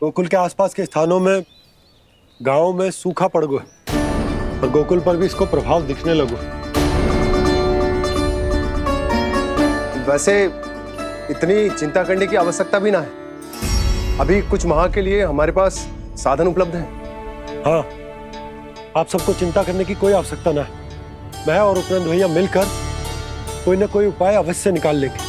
गोकुल के आसपास के स्थानों में, गांवों में सूखा पड़ गया और गोकुल पर भी इसको प्रभाव दिखने लगो। वैसे इतनी चिंता करने की आवश्यकता भी ना है। अभी कुछ माह के लिए हमारे पास साधन उपलब्ध है। हाँ, आप सबको चिंता करने की कोई आवश्यकता ना है। मैं और उपनंद भैया मिलकर कोई ना कोई उपाय अवश्य निकाल लेंगे।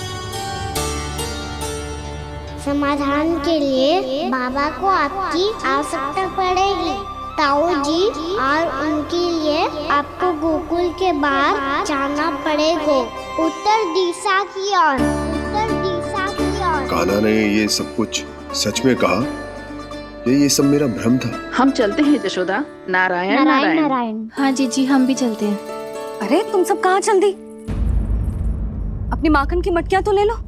समाधान के लिए बाबा को आपकी आवश्यकता पड़ेगी। ताऊ जी और उनके लिए आपको गोकुल के बाहर जाना पड़ेगा, उत्तर दिशा की ओर। उत्तर दिशा की ओर। कान्हा ने ये सब कुछ सच में कहा? ये सब मेरा भ्रम था? हम चलते हैं जशोदा। नारायण नारायण नारायण। हाँ जीजी, हम भी चलते हैं। अरे तुम सब कहाँ चल दी? अपनी माखन की मटकियाँ तो ले लो।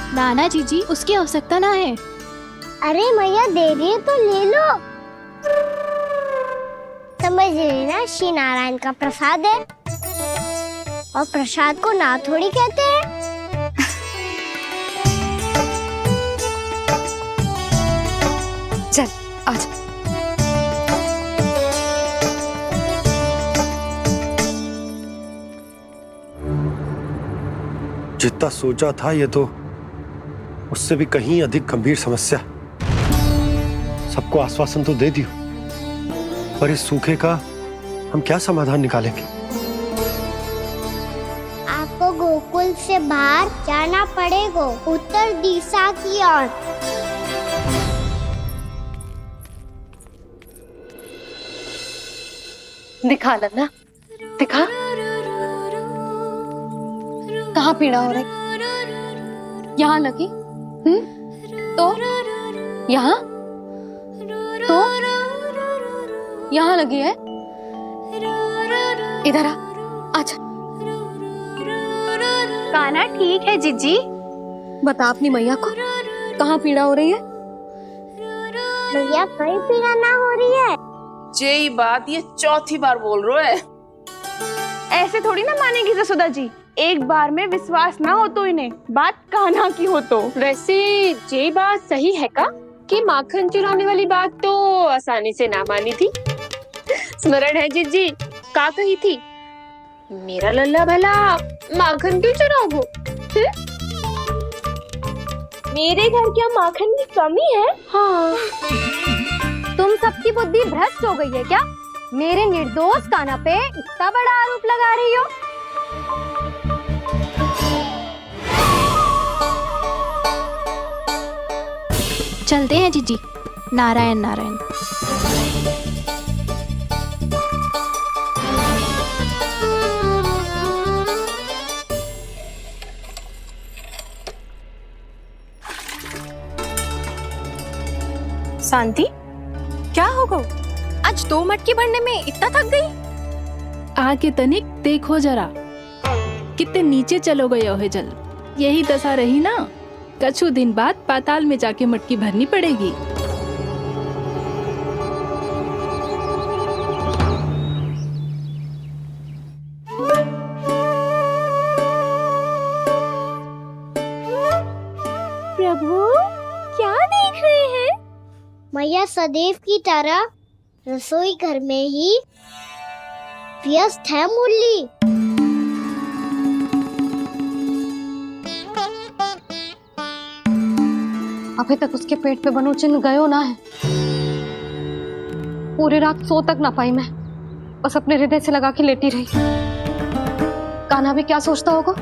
नाना जीजी, उसकी आवश्यकता ना है। अरे मैया दे रही है तो ले लो। समझ लेना, श्री नारायण का प्रसाद है और प्रसाद को ना थोड़ी कहते हैं। चल आज। जितना सोचा था ये तो उससे भी कहीं अधिक गंभीर समस्या। सबको आश्वासन तो दे दियो, पर इस सूखे का हम क्या समाधान निकालेंगे? आपको गोकुल से बाहर जाना पड़ेगा, उत्तर दिशा की ओर। दिखा लन्ना, दिखा। कहाँ पीड़ा हो रही? यहाँ लगी? तो यहाँ? तो यहाँ लगी है? इधर आ, आजा। कान्हा ठीक है जीजी। बता अपनी मैया को कहाँ पीड़ा हो रही है? भैया कहीं पीड़ा ना हो रही है। यही बात ये चौथी बार बोल रहे है। ऐसे थोड़ी ना मानेगी जसोदा जी। एक बार में विश्वास ना हो तो इन्हें, बात कान्हा की हो तो। वैसे ये बात सही है का कि माखन चुराने वाली बात तो आसानी से ना मानी थी। स्मरण है जीजी का कही थी, मेरा लल्ला भला माखन क्यों चुराओगे? मेरे घर क्या माखन की कमी है? हाँ। तुम सबकी बुद्धि भ्रष्ट हो गई है क्या? मेरे निर्दोष कान्हा पे इतना बड़ा आरोप लगा रही हो? चलते हैं जीजी। नारायण नारायण। शांति, क्या हो गो? आज 2 मटकी भरने में इतना थक गई? आके तनिक देखो जरा, कितने नीचे चलो गए हो जल। यही दशा रही ना, कछु दिन बाद पाताल में जाके मटकी भरनी पड़ेगी। प्रभु क्या देख रहे हैं? मैया सदैव की तरह रसोई घर में ही व्यस्त है मुरली। अभी तक उसके पेट पे बनो चिन्ह गयो ना है। पूरी रात सो तक ना पाई मैं, बस अपने हृदय से लगा के लेटी रही। कान्हा भी क्या सोचता होगा?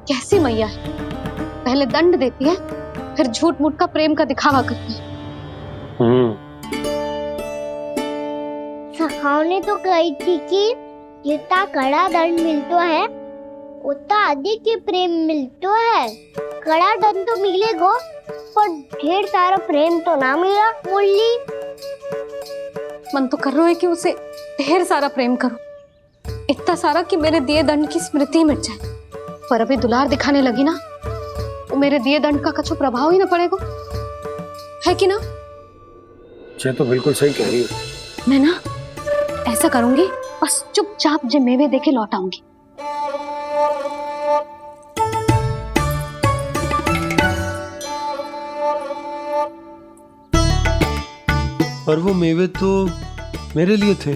कैसी मैया है, पहले दंड देती है, फिर झूठ मूठ का प्रेम का दिखावा करती है। सखाओं तो कही थी कि जितना कड़ा दंड मिलता है उतना अधिक ही प्रेम मिलता है। कड़ा दंड तो मिलेगा पर ढेर सारा प्रेम तो ना मिला मुरली। मन तो कर रहा है कि उसे ढेर सारा प्रेम करो, इतना सारा कि मेरे दिए दंड की स्मृति मिट जाए। पर अभी दुलार दिखाने लगी ना, तो मेरे दिए दंड का कछु प्रभाव ही ना पड़ेगा, है कि ना? ये तो बिल्कुल सही कह रही हो। मैं ना ऐसा करूंगी, बस चुपचाप जे मेवे देके लौट आऊंगी। और वो मेवे तो मेरे लिए थे।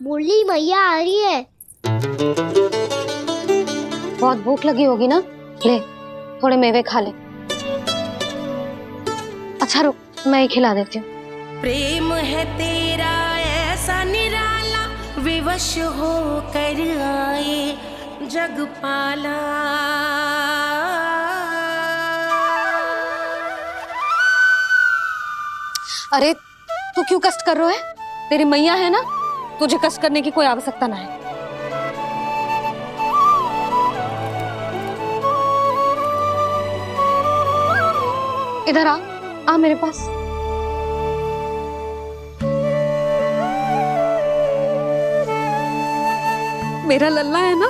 बोली मैया आ रही है। बहुत भूख लगी होगी ना, ले थोड़े मेवे खा ले। अच्छा रुक, मैं ही खिला देती हूँ। प्रेम है तेरा ऐसा निराला, विवश हो कर आए जग पाला। अरे तू क्यों कष्ट कर रहा है? तेरी मैया है ना, तुझे कष्ट करने की कोई आवश्यकता ना है। इधर आ मेरे पास। मेरा लल्ला है ना,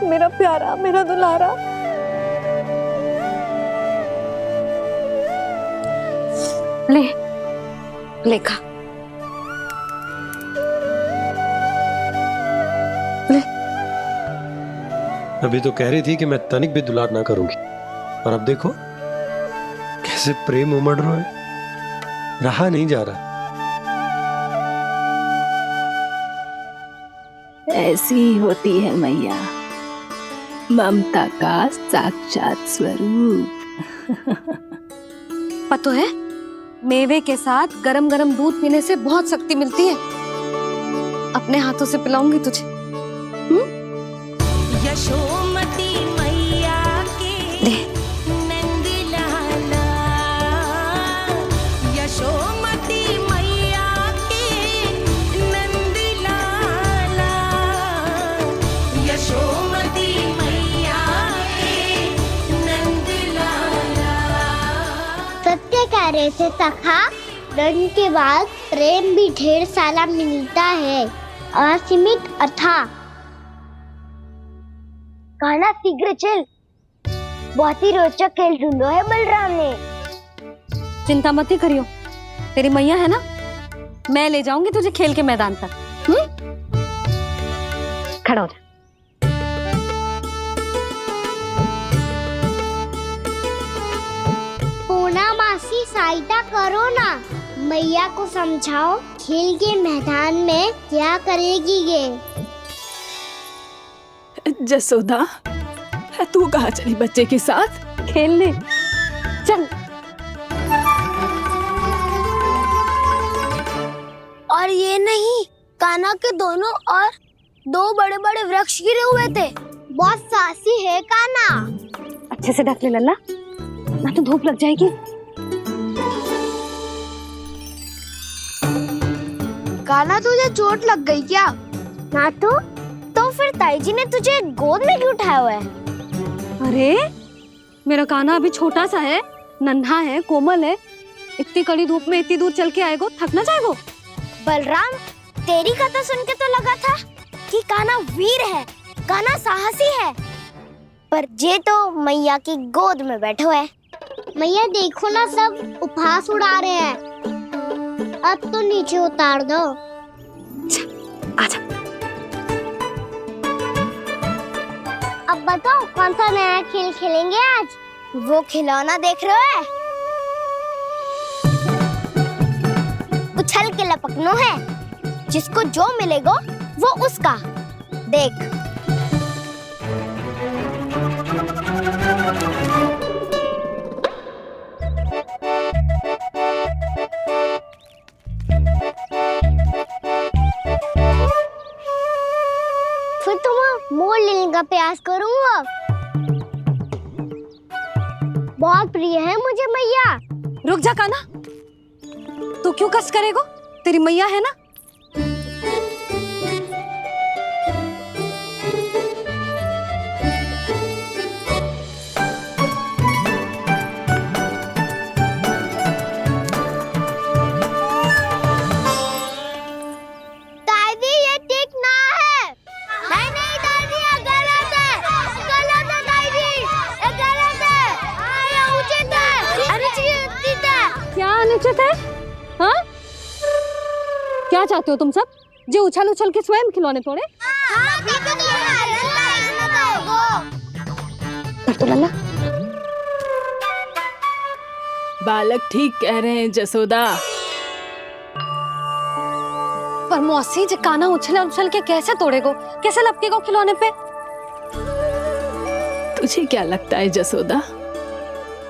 मेरा प्यारा, मेरा दुलारा। ले ले खा, ले। अभी तो कह रही थी कि मैं तनिक भी दुलार ना करूंगी, और अब देखो कैसे प्रेम उमड़ रहा है, रहा नहीं जा रहा। ऐसी ही होती है मैया, ममता का साक्षात स्वरूप। पता है, मेवे के साथ गरम गरम दूध पीने से बहुत शक्ति मिलती है। अपने हाथों से पिलाऊंगी तुझे। यशोमती मैया के ले। नंद लाला, यशोमती मैया के नंद लाला, यशोमती मैया के नंद लाला। सत्य कह रहे थे सखा, दंड के बाद प्रेम भी ढेर सारा मिलता है, असीमित अथाह। गाना शीघ्र चल, बहुत ही रोचक खेल ढूंढो है बलराम ने। चिंता मत ही करियो, तेरी मैया है ना, मैं ले जाऊंगी तुझे खेल के मैदान तक। खड़ा हो जा। पूना मासी सहायता करो ना, मैया को समझाओ खेल के मैदान में क्या करेगी ये। जसोदा, तू कहाँ चली बच्चे के साथ? खेलने चल। और ये नहीं, कान्हा के दोनों और दो बड़े बड़े वृक्ष गिरे हुए थे। बहुत साहसी है कान्हा। अच्छे से ढक ले लल्ला, ना तो धूप लग जाएगी। कान्हा तुझे चोट लग गई क्या? ना तो फिर ताई जी ने तुझे गोद में क्यों उठाया हुआ है? अरे मेरा कान्हा अभी छोटा सा है, नन्हा है, कोमल है। इतनी कड़ी धूप में इतनी दूर चल के आएगो, थक ना जाएगो। बलराम, तेरी कथा सुन के तो लगा था कि कान्हा वीर है, कान्हा साहसी है, पर ये तो मैया की गोद में बैठो है। मैया देखो ना, सब उपहास उड़ा रहे हैं। अब तो नीचे उतार दो। आजा। अब बताओ कौन सा नया खेल खेलेंगे आज? वो खिलौना देख रहे हो? उछल के लपकनो है, जिसको जो मिलेगा वो उसका। देख। फिर तुम मोड़ लेने का प्रयास करूंगा। बहुत प्रिय है मुझे मैया। रुक जा कान्हा, तू क्यों कष्ट करेगो? तेरी मैया है ना। दादी ये ठीक ना है। नहीं दादी, ये गलत है। गलत है दादी, ये गलत है। ये उचित है, अनुचित है। क्या अनुचित है? हाँ? क्या चाहते हो तुम सब? जो उछल उछल के स्वयं खिलौने तोड़े? तो लल्ला, बालक ठीक कह रहे हैं जसोदा। पर मौसी जे काना उछल उछल के कैसे तोड़ेगो, कैसे लपकेगो खिलौने पे? तुझे क्या लगता है जसोदा,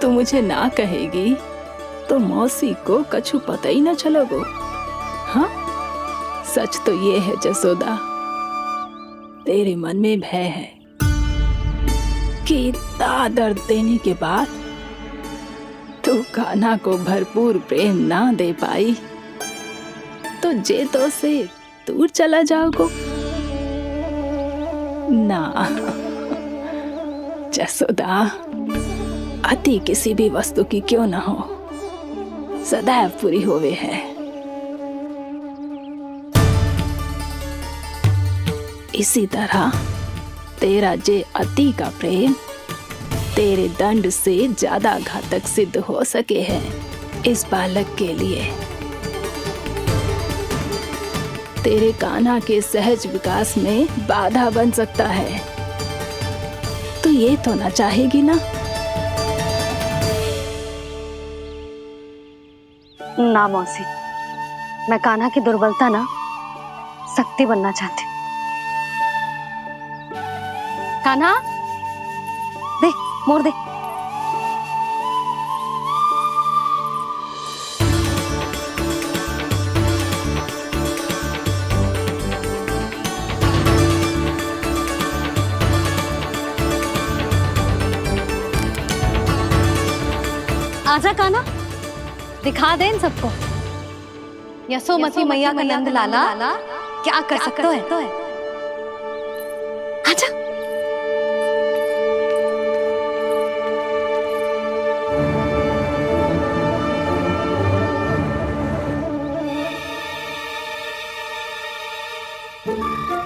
तू मुझे ना कहेगी तो मौसी को कछु पता ही न चलोगो। हाँ, सच तो ये है जसोदा, तेरे मन में भय है कि इतना दर्द देने के बाद तू कान्हा को भरपूर प्रेम ना दे पाई तो जेतो से दूर चला जाओगो ना। जसोदा, अति किसी भी वस्तु की क्यों ना हो, सदैव पूरी होवे है। इसी तरह तेरा जे अति का प्रेम तेरे दंड से ज्यादा घातक सिद्ध हो सके है इस बालक के लिए। तेरे कान्हा के सहज विकास में बाधा बन सकता है। तू ये तो ना चाहेगी ना? ना मौसी, मैं कान्हा की दुर्बलता ना शक्ति बनना चाहती। कान्हा, दे मोड़ दे। आजा कान्हा, दिखा दे इन सबको यशोमती मैया का नंद लाला क्या कर सकता है। आजा।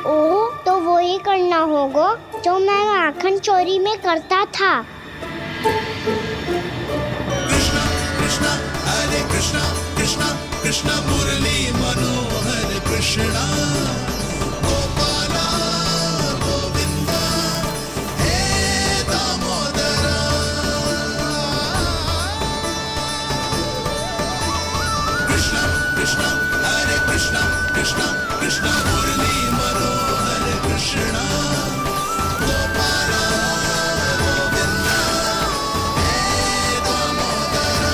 ओ, तो वो ही करना होगा जो मैं माखन चोरी में करता था। कृष्ण मुरली मनोहर कृष्णा गोपाला गोविंदा हे दामोदरा। कृष्ण कृष्ण हरे कृष्ण कृष्ण कृष्ण मुरली मनोहर कृष्णा गोपाला गोविंदा हे दामोदरा।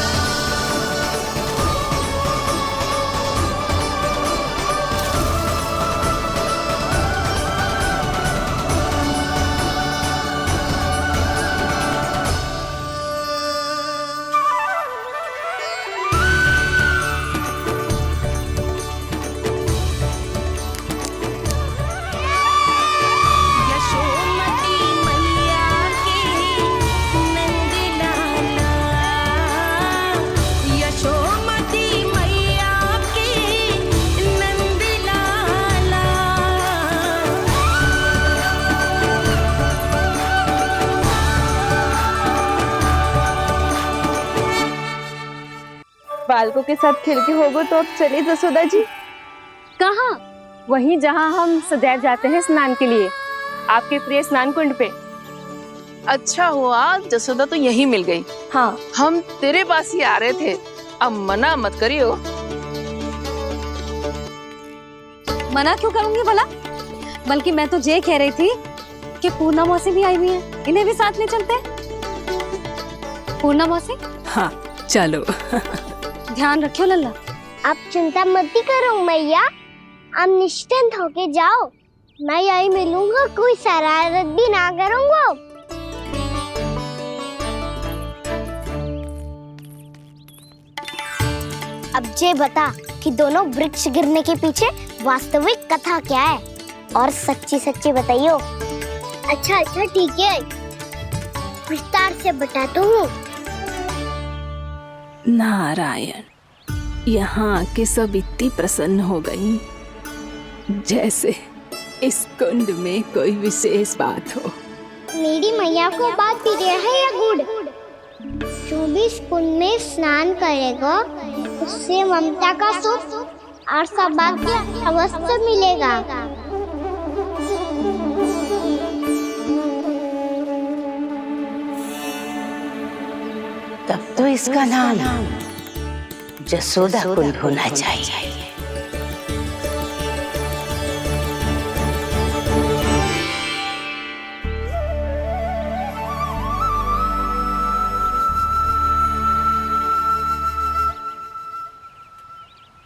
यशोमती मैया के नंद लाला, यशोमती मैया के नंद लाला। बालकों के साथ खेल के होगो तो अब चले जसोदा जी। कहाँ? वहीं जहाँ हम सदैव जाते हैं स्नान के लिए, आपके प्रिय स्नान कुंड पे। अच्छा हुआ जसोदा तो यहीं मिल गई। हाँ, हम तेरे पास ही आ रहे थे, अब मना मत करियो। मना क्यों करूंगी भला? बल्कि मैं तो ये कह रही थी कि पूर्णा मौसी भी आई हुई है, इन्हें भी साथ ले चलते। पूर्णा मौसी, हाँ चलो। ध्यान रखियो लल्ला। आप चिंता मत करो मैया, आप निश्चिंत होके जाओ, मैं यही मिलूंगा, कोई शरारत भी ना करूंगा। अब ये बता कि दोनों वृक्ष गिरने के पीछे वास्तविक कथा क्या है, और सच्ची सच्ची बताइयो। अच्छा अच्छा ठीक है, विस्तार से बताता हूँ। नारायण, यहाँ के सब इतनी प्रसन्न हो गई जैसे इस कुंड में कोई विशेष बात हो। मेरी मैया को बात प्रिय है या गुड़? जो भी इस कुंड में स्नान करेगा उससे ममता का सुख और सौभाग्य अवश्य मिलेगा। तब तो इसका नाम जसोदा कुंड होना चाहिए।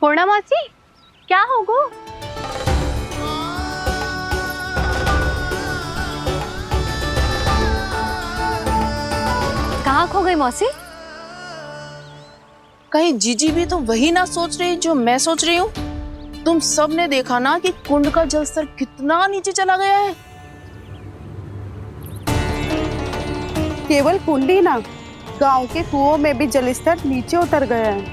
पूर्णा मौसी, क्या होगो? कहाँ खो गई मौसी? कहीं जीजी भी तो वही ना सोच रही जो मैं सोच रही हूँ। तुम सब ने देखा ना कि कुंड का जलस्तर कितना नीचे चला गया है। केवल कुंड ही ना, गांव के कुओं में भी जलस्तर नीचे उतर गया है।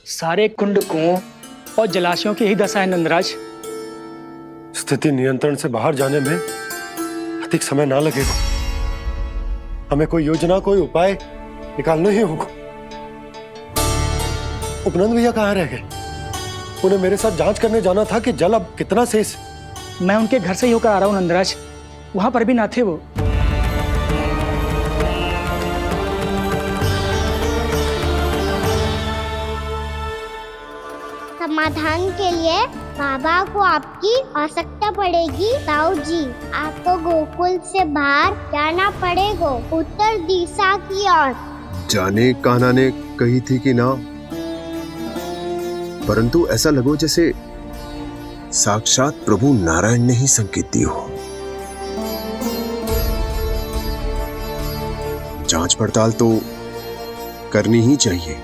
सारे कुंड कुओं और जलाशयों की ही दशा है नंदराज। स्थिति नियंत्रण से बाहर जाने में अधिक समय ना लगेगा। हमें कोई योजना, कोई उपाय निकालना ही होगा। उपनंद भैया कहाँ रह गए? उन्हें मेरे साथ जांच करने जाना था कि जल अब कितना शेष। मैं उनके घर से ही होकर आ रहा हूँ नंदराज, वहां पर भी ना थे वो। समाधान के लिए बाबा को आपकी आवश्यकता पड़ेगी। ताऊ जी, आपको गोकुल से बाहर जाना पड़ेगा, उत्तर दिशा की ओर। जाने कान्हा ने कही थी कि ना, परंतु ऐसा लगो जैसे साक्षात प्रभु नारायण ने ही संकेत दी हो। जांच पड़ताल तो करनी ही चाहिए।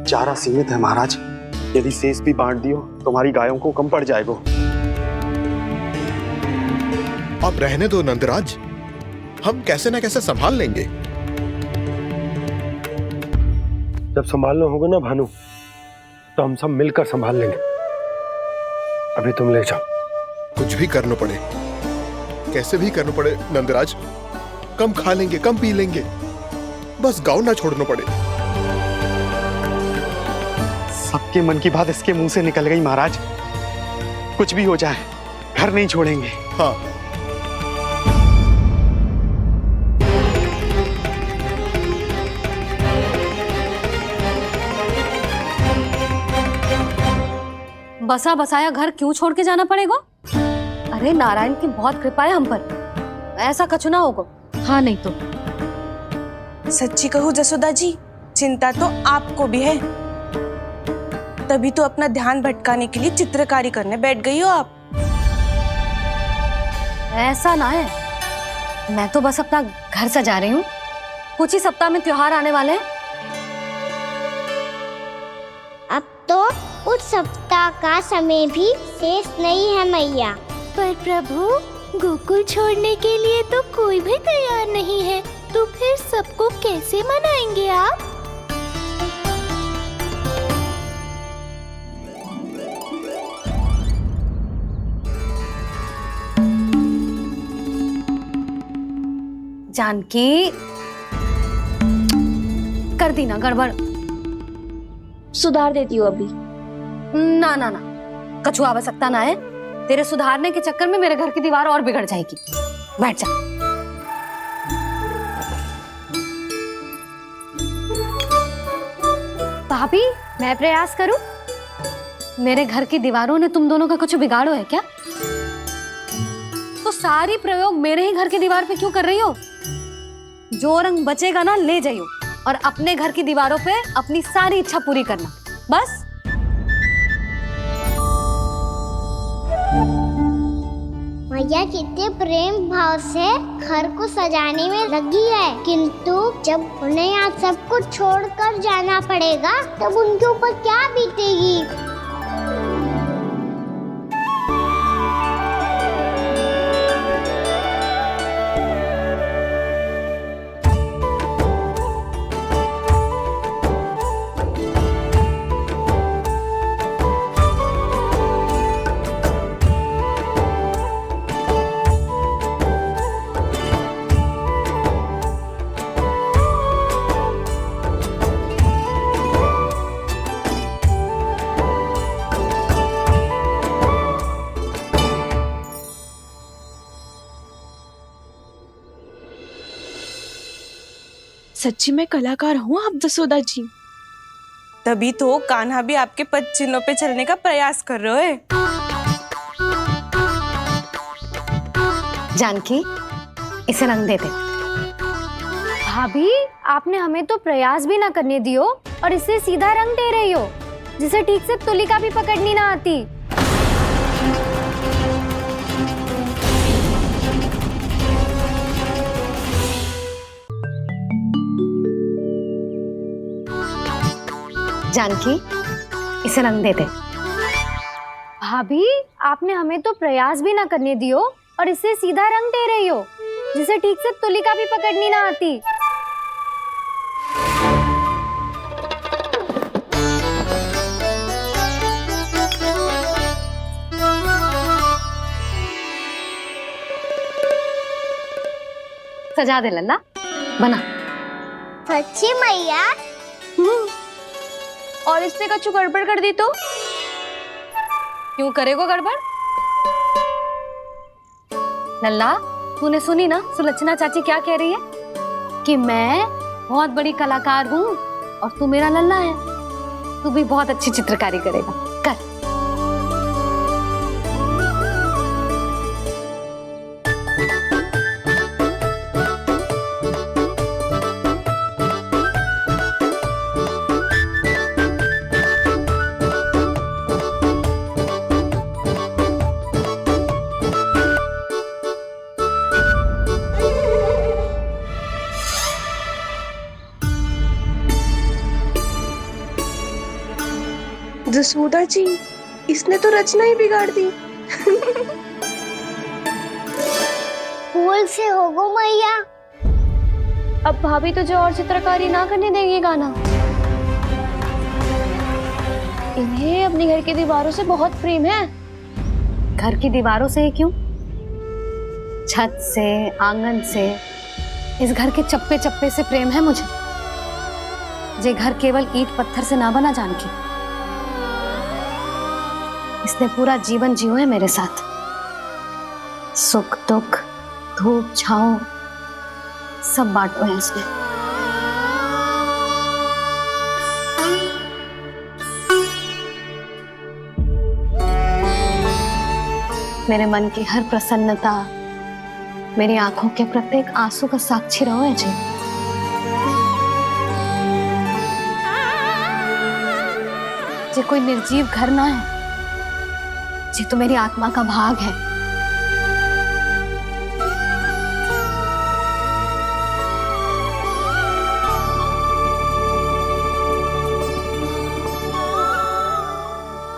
चारा सीमित है महाराज, यदि शेष भी बांट दियो तो हमारी गायों को कम पड़ जाएगा। अब रहने दो नंदराज, हम कैसे न कैसे संभाल लेंगे। जब संभालना होगा ना भानु, तो हम सब मिलकर संभाल लेंगे। अभी तुम ले जाओ। कुछ भी करना पड़े, कैसे भी करना पड़े नंदराज, कम खा लेंगे, कम पी लेंगे, बस गांव ना छोड़ना पड़े। सबके मन की बात इसके मुंह से निकल गई महाराज। कुछ भी हो जाए, घर नहीं छोड़ेंगे। हाँ, बसा बसाया घर क्यों छोड़ के जाना पड़ेगा? अरे नारायण की बहुत कृपा है हम पर, ऐसा कछु ना होगा। हाँ नहीं तो सच्ची कहूँ जसोदा जी, चिंता तो आपको भी है, तभी तो अपना ध्यान भटकाने के लिए चित्रकारी करने बैठ गई हो आप। ऐसा ना है, मैं तो बस अपना घर सजा रही हूँ। कुछ ही सप्ताह में त्योहार आने वाले हैं। अब तो उस सप्ताह का समय भी शेष नहीं है मैया। पर प्रभु, गोकुल छोड़ने के लिए तो कोई भी तैयार नहीं है, तो फिर सबको कैसे मनाएंगे आप? जानकी, कर दी ना गड़बड़। सुधार देती हूँ अभी। ना ना ना, कछु आवश्यकता ना है। तेरे सुधारने के चक्कर में मेरे घर की दीवार और बिगड़ जाएगी। बैठ जा। भाभी, मैं प्रयास करूं? मेरे घर की दीवारों ने तुम दोनों का कुछ बिगाड़ो है क्या? तो सारी प्रयोग मेरे ही घर की दीवार पे क्यों कर रही हो? जो रंग बचेगा ना ले जाइयो, और अपने घर की दीवारों पे अपनी सारी इच्छा पूरी करना, बस। मैया कितने प्रेम भाव से घर को सजाने में लगी है, किंतु जब उन्हें यहाँ सब कुछ छोड़कर जाना पड़ेगा तब उनके ऊपर क्या बीतेगी? सच्ची में कलाकार हूँ आप जसोदा जी। तभी तो कान्हा भी आपके पद चिन्हों पे चलने का प्रयास कर रहे है। जानकी, इसे रंग दे दे। भाभी, आपने हमें तो प्रयास भी ना करने दियो और इसे सीधा रंग दे रही हो, जिसे ठीक से तुलिका भी पकड़नी ना आती। जानकी, इसे रंग दे दे। भाभी, आपने हमें तो प्रयास भी ना करने दियो और इसे सीधा रंग दे रही हो, जिसे ठीक से तुलिका भी पकड़नी ना आती। सजा दे लल्ला, बना। सच्ची मैया? और इसने कछु गड़बड़ कर दी तो? क्यों करेगो गड़बड़? लल्ला, तूने सुनी ना सुलक्षणा चाची क्या कह रही है? कि मैं बहुत बड़ी कलाकार हूँ और तू मेरा लल्ला है। तू भी बहुत अच्छी चित्रकारी करेगा, कर। जसोदा जी, इसने तो रचना ही बिगाड़ दी। फूल से होगो मैया। अब भाभी तुझे और चित्रकारी ना करने देंगी गाना। इन्हें अपने घर की दीवारों से बहुत प्रेम है। घर की दीवारों से ही क्यों? छत से, आंगन से, इस घर के चप्पे चप्पे से प्रेम है मुझे। ये घर केवल ईंट पत्थर से ना बना जानकी। इसने पूरा जीवन जियो है मेरे साथ। सुख दुख, धूप छांव सब बांटो है इसने। मेरे मन की हर प्रसन्नता, मेरी आंखों के प्रत्येक आंसू का साक्षी रहो है जी। ये कोई निर्जीव घर ना है, ये तो मेरी आत्मा का भाग है।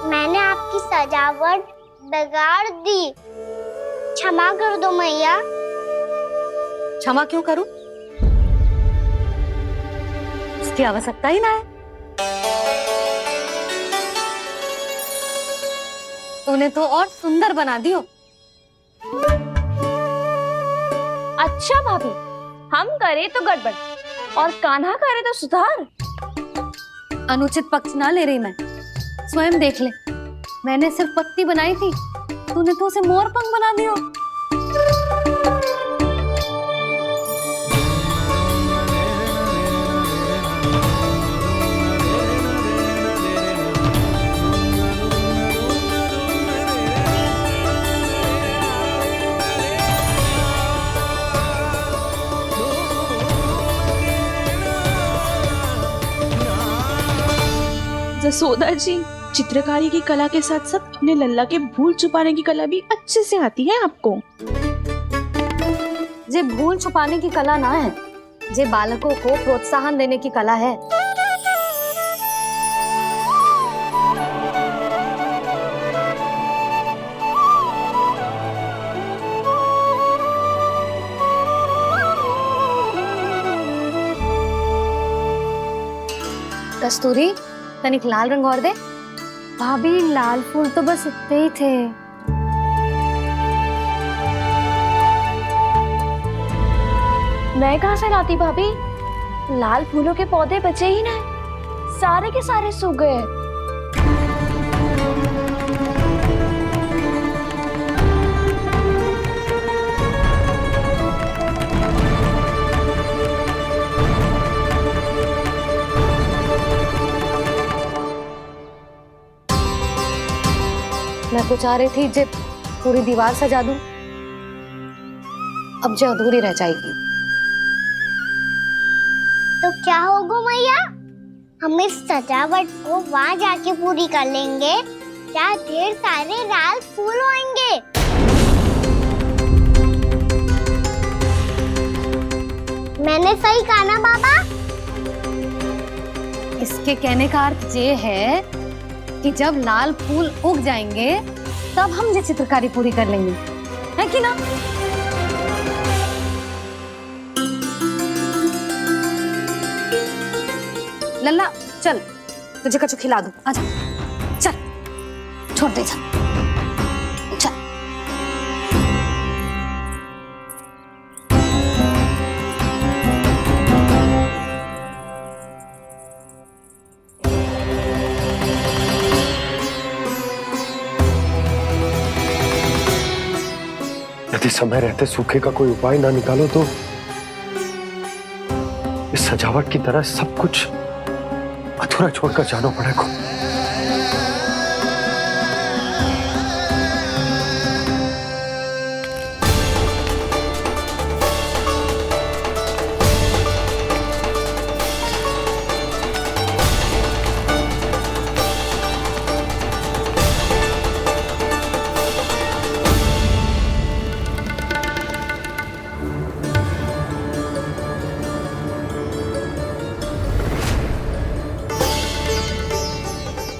मैंने आपकी सजावट बिगाड़ दी, क्षमा कर दो मैया। क्षमा क्यों करूं? इसकी आवश्यकता ही ना है। तूने तो और सुंदर बना दियो। अच्छा भाभी, हम करे तो गड़बड़ और कान्हा करे तो सुधार। अनुचित पक्ष ना ले रही मैं, स्वयं देख ले। मैंने सिर्फ पत्ती बनाई थी, तूने तो उसे मोर पंख बना दियो। जसोदा जी, चित्रकारी की कला के साथ साथ अपने लल्ला के भूल छुपाने की कला भी अच्छे से आती है आपको। ये भूल छुपाने की कला ना है, ये बालकों को प्रोत्साहन देने की कला है। कस्तूरी, तनिक लाल रंग और दे। भाभी, लाल फूल तो बस इतने ही थे। मैं कहाँ से लाती भाभी? लाल फूलों के पौधे बचे ही ना, सारे के सारे सूख गए। मैं तो चाह रही थी जे पूरी दीवार सजा दूं, अब जो अधूरी रह जाएगी। तो क्या होगा मैया, हम इस सजावट को वहाँ जाके पूरी कर लेंगे, क्या ढेर सारे लाल फूल होंगे। मैंने सही कहा ना बाबा? इसके कहने का अर्थ ये है कि जब लाल फूल उग जाएंगे तब हम ये चित्रकारी पूरी कर लेंगे, है कि ना? लल्ला चल, तुझे कछु खिला दूं, आजा चल, छोड़ दे चल। यदि समय रहते सूखे का कोई उपाय ना निकालो तो इस सजावट की तरह सब कुछ अधूरा छोड़कर जाना पड़ेगा।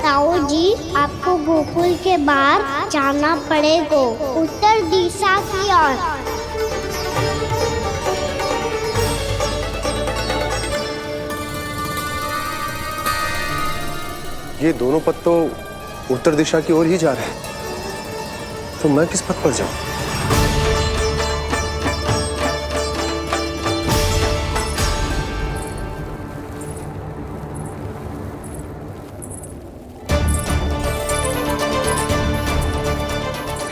ताऊ जी, आपको गोकुल के बाहर जाना पड़ेगा, उत्तर दिशा की ओर। ये दोनों पथ तो उत्तर दिशा की ओर ही जा रहे हैं, तो मैं किस पथ पर जाऊं?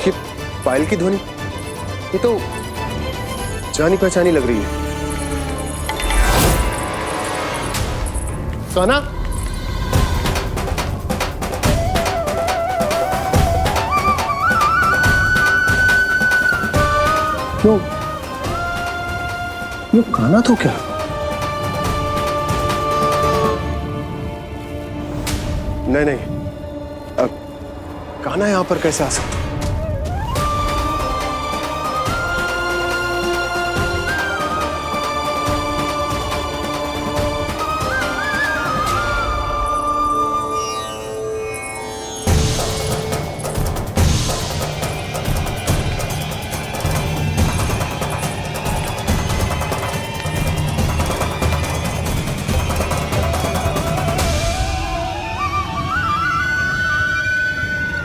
ये पायल की ध्वनि, ये तो जानी पहचानी लग रही है। कान्हा, यो कान्हा तो क्या? नहीं, अब कान्हा यहां पर कैसे आ सकता?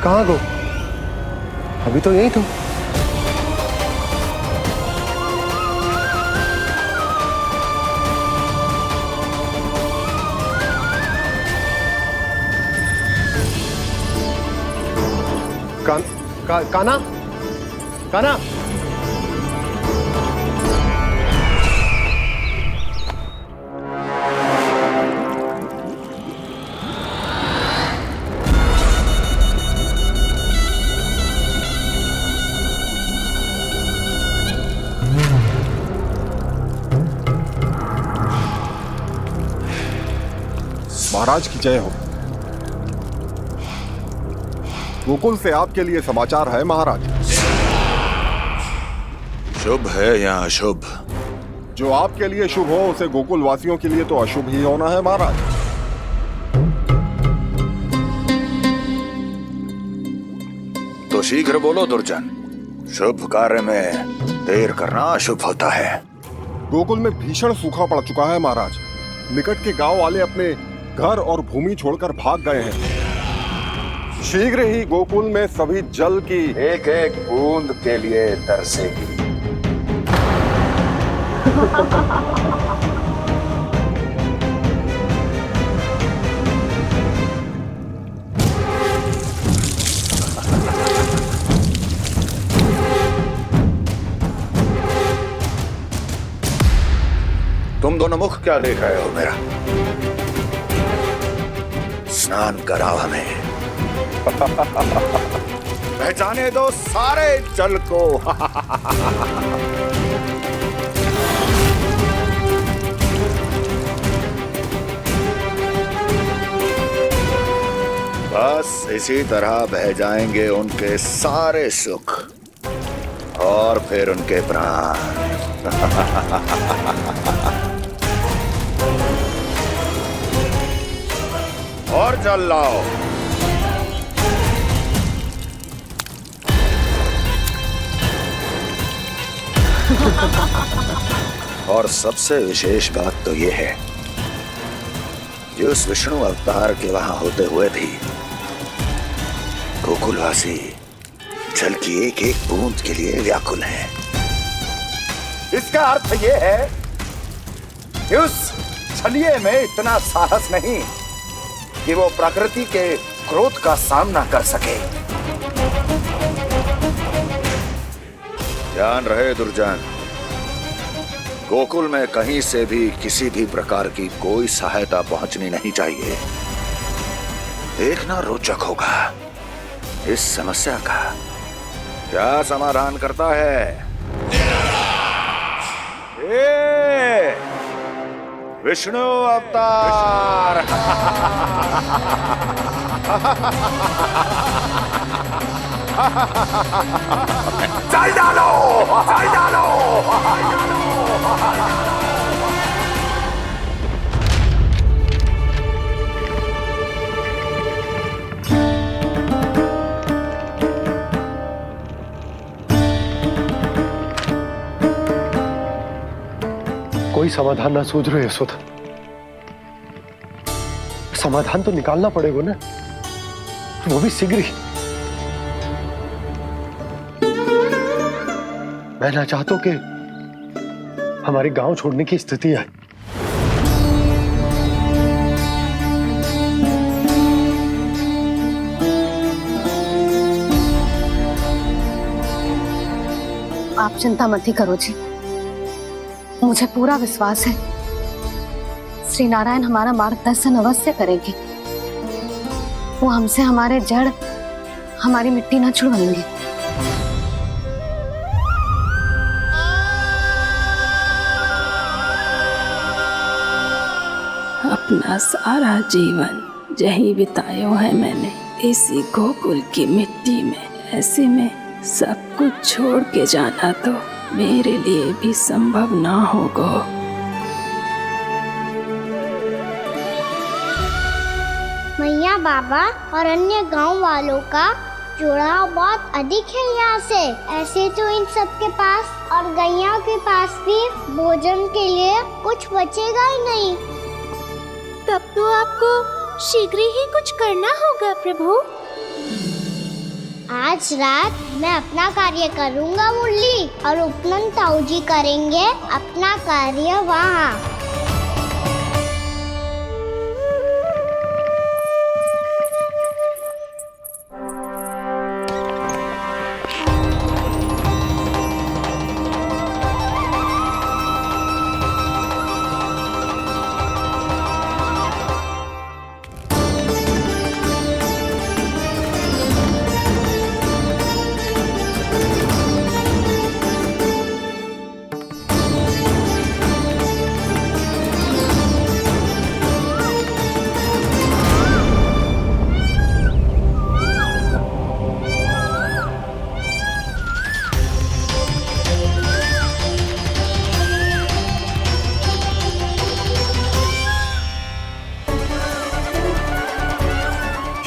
कहाँ गो? अभी तो यही तो। कान्हा, कान्हा, महाराज की जय हो। गोकुल से आपके लिए समाचार है महाराज। शुभ है या अशुभ? जो आपके लिए शुभ हो उसे गोकुल वासियों के लिए तो अशुभ ही होना है महाराज। तो शीघ्र बोलो दुर्जन, शुभ कार्य में देर करना अशुभ होता है। गोकुल में भीषण सूखा पड़ चुका है महाराज। निकट के गांव वाले अपने घर और भूमि छोड़कर भाग गए हैं। शीघ्र ही गोकुल में सभी जल की एक एक बूंद के लिए तरसेगी। तुम दोनों मुख क्या देख रहे हो मेरा? स्नान कराओ हमें। जाने दो सारे जल को। बस इसी तरह बह जाएंगे उनके सारे सुख और फिर उनके प्राण। और जल लाओ। और सबसे विशेष बात तो ये है कि उस विष्णु अवतार के वहां होते हुए भी गोकुलवासी जल की एक एक बूंद के लिए व्याकुल है। इसका अर्थ ये है कि उस छलिए में इतना साहस नहीं कि वो प्रकृति के क्रोध का सामना कर सके। ध्यान रहे दुर्जन, गोकुल में कहीं से भी किसी भी प्रकार की कोई सहायता पहुंचनी नहीं चाहिए। देखना रोचक होगा इस समस्या का क्या समाधान करता है। विष्णु अवतार। चल डालो, चल डालो। कोई समाधान ना सूझ रहे यशोदा। समाधान तो निकालना पड़ेगा ना, वो भी शीघ्र ही। मैं ना चाहता हूं कि हमारे गांव छोड़ने की स्थिति आए। आप चिंता मत ही करो जी, मुझे पूरा विश्वास है श्री नारायण हमारा मार्गदर्शन अवश्य करेंगे। वो हमसे हमारे जड़, हमारी मिट्टी न छुड़वाएंगे। अपना सारा जीवन यही बिताया है मैंने इसी गोकुल की मिट्टी में। ऐसे में सब कुछ छोड़ के जाना तो मेरे लिए भी संभव ना होगा। मैया, बाबा और अन्य गांव वालों का जुड़ाव बहुत अधिक है यहाँ से। ऐसे तो इन सब के पास और गैया के पास भी भोजन के लिए कुछ बचेगा ही नहीं। तब तो आपको शीघ्र ही कुछ करना होगा प्रभु। आज रात मैं अपना कार्य करूँगा मुरली, और उपनंद ताऊ जी करेंगे अपना कार्य वहाँ।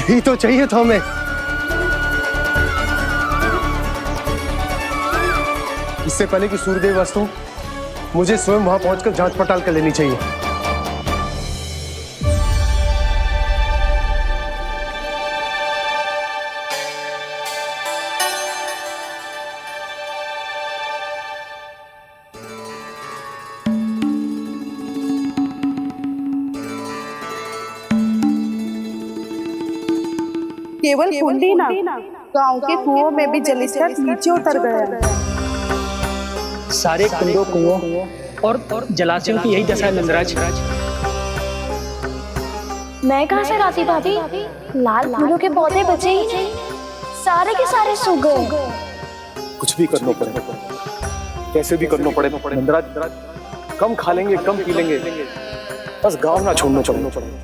यही तो चाहिए था हमें। इससे पहले कि सूर्यदेव अस्त हो, मुझे स्वयं वहां पहुंचकर जांच पड़ताल कर लेनी चाहिए। केवल कुंडी ना, गांव के कुओं में भी जलस्तर नीचे उतर गया। सारे कुंडों, कुओं और जलाशयों की यही दशा है नंदराज। मैं कहाँ से लाती भाभी? लाल फूलों के पौधे बचे ही नहीं, सारे के सारे सो गए। कुछ भी करना पड़ेगा, कैसे भी करना पड़ेगा नंदराज। कम खा लेंगे, कम पी लेंगे, बस गांव ना छोड़ना पड़ेगा।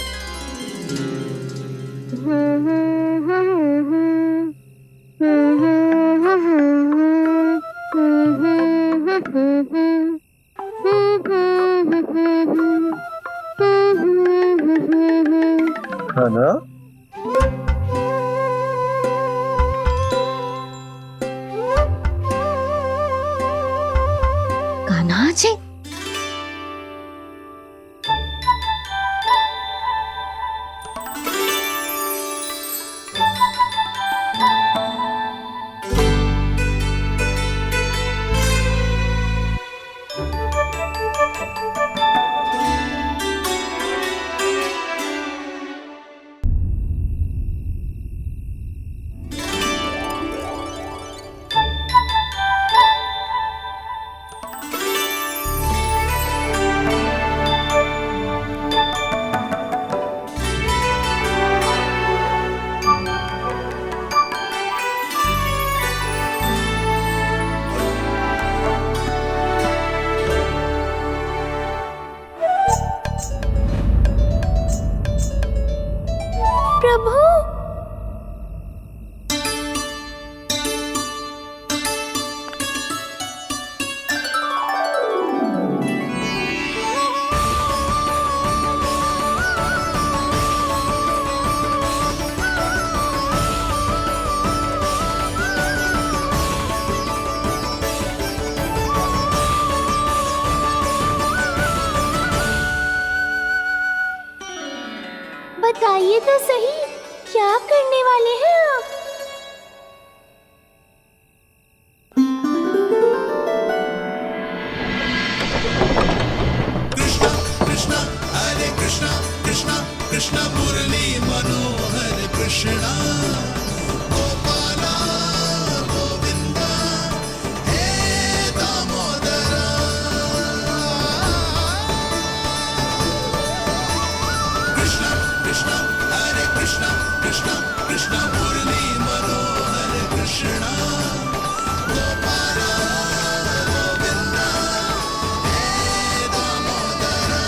है ना? कान्हा जी, प्रभु, बताइए तो सही, क्या करने वाले हैं आप? कृष्णा हरे कृष्णा कृष्णा कृष्णा मुरली मनोहर कृष्णा गोपाला गोविंदा हे दामोदरा। कृष्णा कृष्णा हरे कृष्णा कृष्णा कृष्णा मुरली मनोहर कृष्णा गोपाला गोविंदा हे दामोदरा।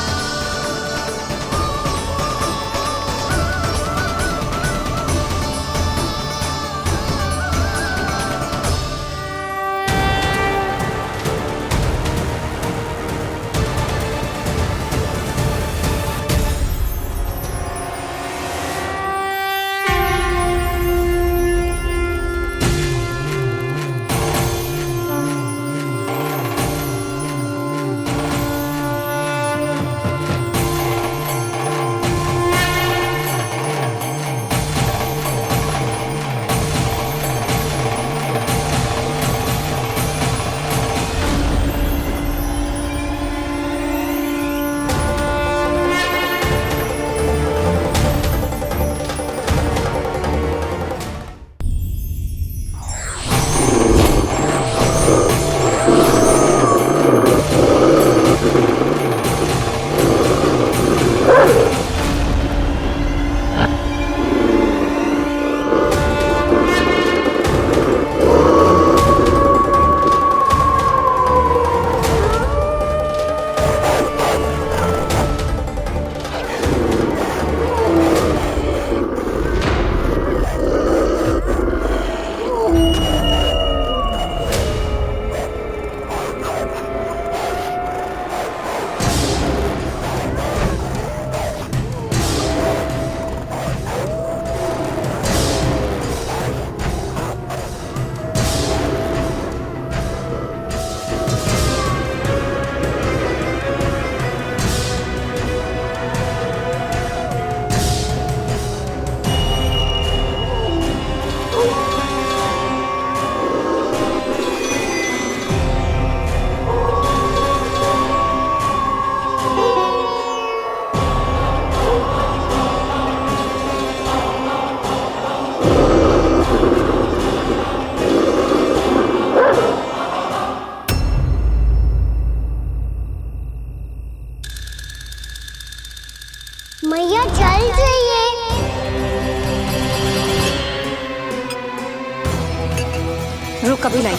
रुक अभी लाई।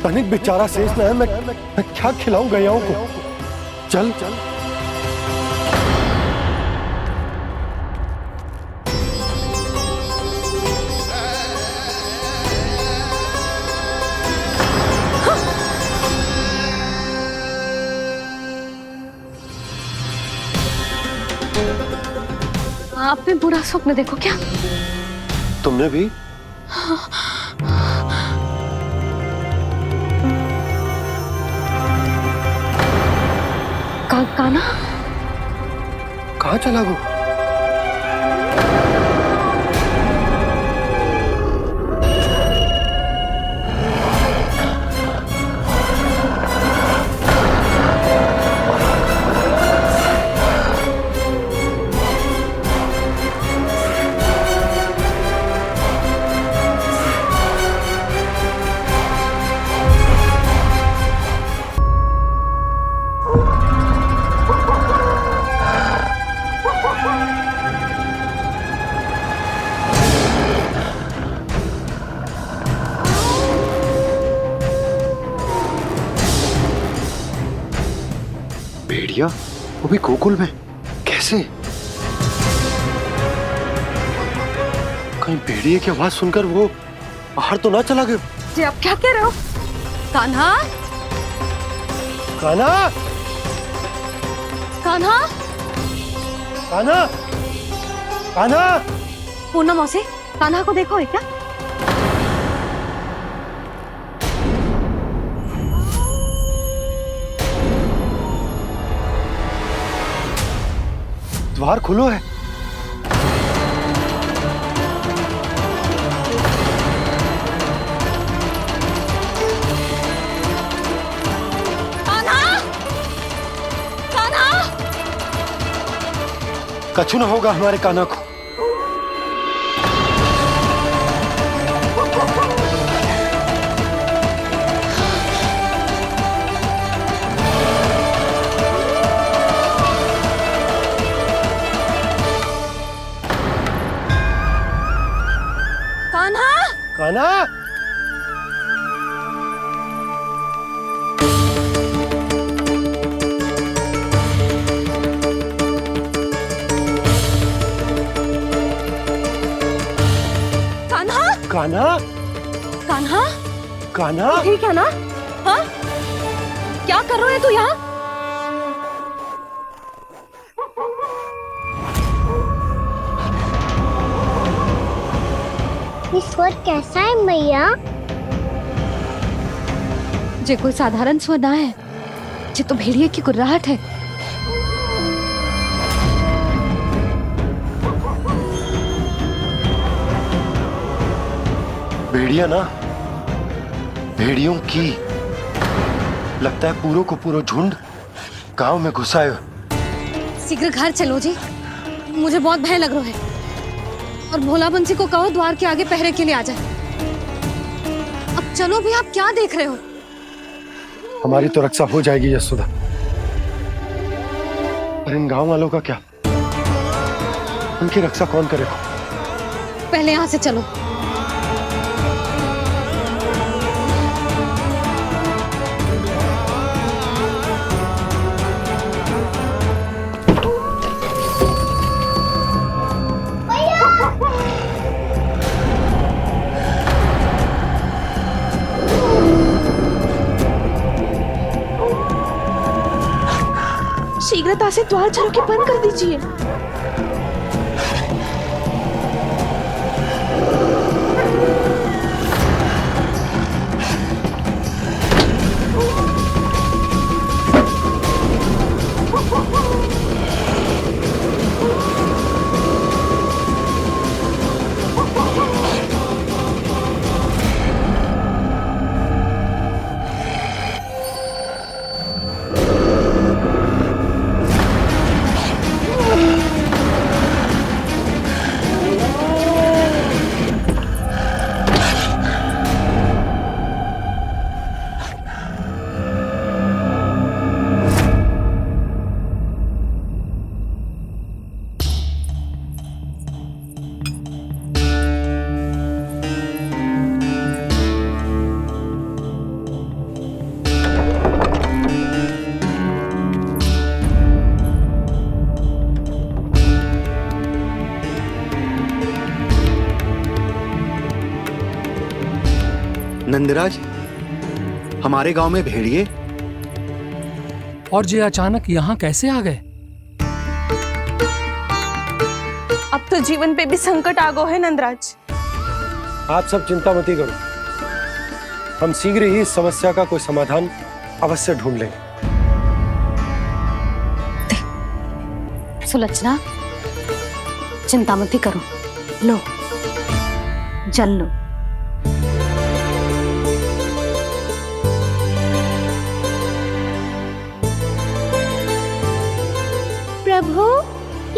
तनिक बेचारा शेष न है, मैं क्या खिलाऊं गयाओं को। चल चल आपने बुरा स्वप्न देखो क्या? तुमने भी? काना कहाँ चला गो? भेड़िया वो भी गोकुल में कैसे? कहीं भेड़िए की आवाज सुनकर वो बाहर तो ना चला गया? जी आप क्या कह रहे हो? कान्हा, कान्हा, कान्हा, कान्हा, कान्हा। पूनम मौसी, कान्हा को देखो है क्या? द्वार खुलो है। कान्हा, कान्हा। कछु ना होगा हमारे कान्हा को। कान्हा, कान्हा, कान्हा, कान्हा, कान्हा। ठीक है ना? हाँ? क्या कर रहे हो तू यहाँ? स्वर कैसा है मैया? जे कोई साधारण स्वर ना है, जे तो भेड़िए की गुर्राहट है। भेड़िया ना, भेड़ियों की लगता है पूरो को पूरो झुंड गांव में घुसा है। शीघ्र घर चलो जी, मुझे बहुत भय लग रहा है। और भोला बंसी को कहो द्वार के आगे पहरे के लिए आ जाए। अब चलो भी, आप क्या देख रहे हो? हमारी तो रक्षा हो जाएगी यशोदा, पर इन गांव वालों का क्या? उनकी रक्षा कौन करेगा? पहले यहाँ से चलो। शीघ्रता से द्वार चलो के बंद कर दीजिए। नंदराज, हमारे गांव में भेड़िए और ये अचानक यहाँ कैसे आ गए? अब तो जीवन पे भी संकट आ गो है नंदराज। आप सब चिंता मत करो, हम शीघ्र ही इस समस्या का कोई समाधान अवश्य ढूंढ लेंगे। सुलक्षणा, चिंता मत करो, लो जल लो। प्रभु,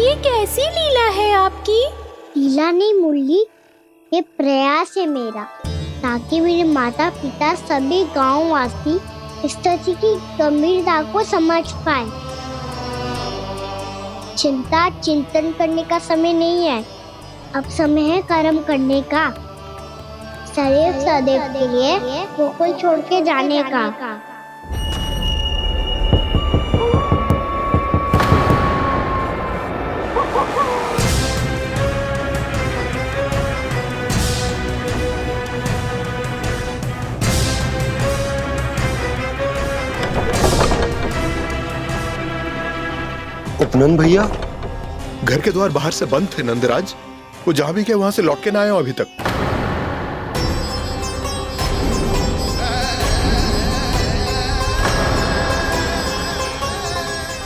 ये कैसी लीला है आपकी? लीला नहीं मुरली, ये प्रयास है मेरा, ताकि मेरे माता पिता सभी गांव वासी इस स्थिति की गंभीरता को समझ पाए। चिंता चिंतन करने का समय नहीं है, अब समय है कर्म करने का, सदैव सदैव के लिए गोकुल छोड़ के जाने का। उपनंद भैया, घर के द्वार बाहर से बंद थे नंदराज, वो जहां भी गए वहां से लौट के ना आए हो अभी तक।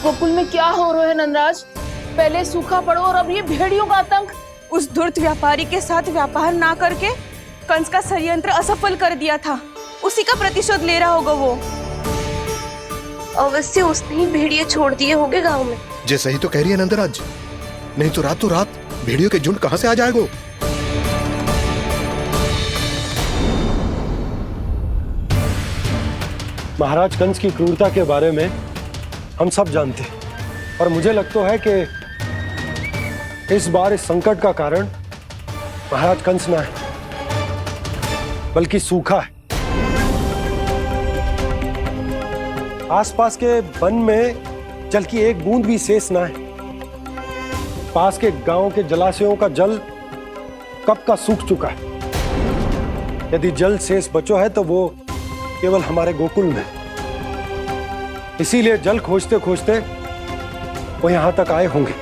गोकुल में क्या हो रहा है नंदराज? पहले सूखा पड़ो और अब ये भेड़ियों का आतंक। उस धूर्त व्यापारी के साथ व्यापार ना करके कंस का षड्यंत्र असफल कर दिया था, उसी का प्रतिशोध ले रहा होगा वो। अवश्य उसने ही भेड़िए छोड़ दिए होंगे गांव में। जैसे ही तो कह रही है नंदराज, नहीं तो रात भेड़ियों के झुंड कहां से आ जाएगा? महाराज कंस की क्रूरता के बारे में हम सब जानते हैं, और मुझे लगता है कि इस बार इस संकट का कारण महाराज कंस ना है, बल्कि सूखा है। आसपास के वन में जल की एक बूंद भी शेष ना है। पास के गांव के जलाशयों का जल कब का सूख चुका है। यदि जल शेष बचो है तो वो केवल हमारे गोकुल में। इसीलिए जल खोजते खोजते वो यहां तक आए होंगे।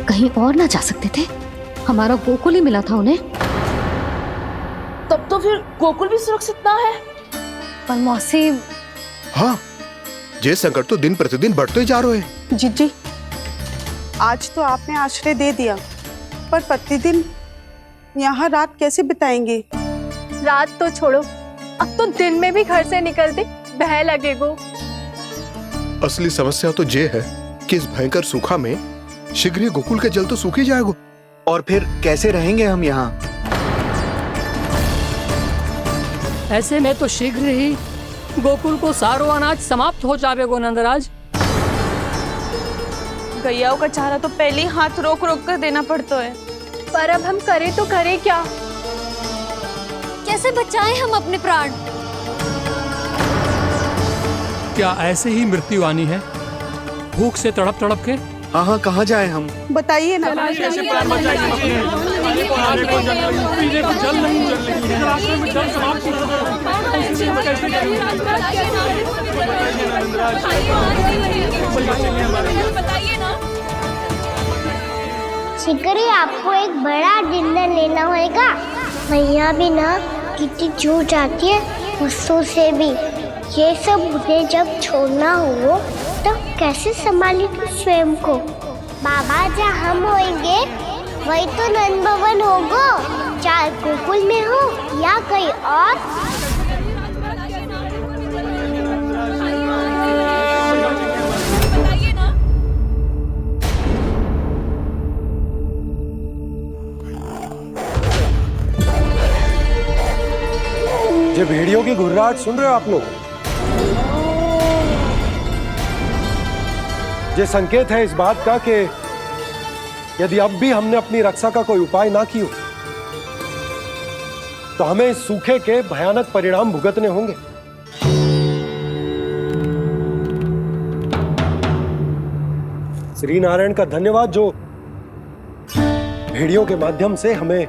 कहीं और ना जा सकते थे? हमारा गोकुल ही मिला था उन्हें। तब तो फिर गोकुल भी सुरक्षित ना है। पर मौसी, हाँ, ये संकट तो दिन प्रतिदिन बढ़ते जा रहे हैं। जीजी, आज तो आपने आश्रय दे दिया, पर प्रतिदिन यहाँ रात कैसे बिताएंगे? रात तो छोड़ो, अब तो दिन में भी घर से निकलते भय लगेगो। असली समस्या तो ये है कि इस भयंकर सूखा में शीघ्र ही गोकुल के जल तो सूख ही जाएगा। और फिर कैसे रहेंगे हम यहाँ? ऐसे में तो शीघ्र ही गोकुल को सारो अनाज समाप्त हो जाएगा नंदराज। गैयाओं का चारा तो पहले ही हाथ रोक रोक कर देना पड़ता है। पर अब हम करें तो करें क्या? कैसे बचाएं हम अपने प्राण? क्या ऐसे ही मृत्यु आनी है, भूख से तड़प तड़प के? हाँ, कहाँ जाएं हम? बताइए ना। शिकारी, आपको एक बड़ा डिनर लेना होगा। मैया भी ना कितनी जूझ जाती है गुस्सों से भी। ये सब उन्हें जब छोड़ना हो तो कैसे संभाली तू स्वयं को? बाबा जहाँ हम होंगे वही तो नंद भवन होगा, चाहे गोकुल में हो या कहीं और। ये भेड़ियों की घुर्राहट सुन रहे हो आप लोग? ये संकेत है इस बात का कि यदि अब भी हमने अपनी रक्षा का कोई उपाय ना किया तो हमें इस सूखे के भयानक परिणाम भुगतने होंगे। श्री नारायण का धन्यवाद जो भेड़ियों के माध्यम से हमें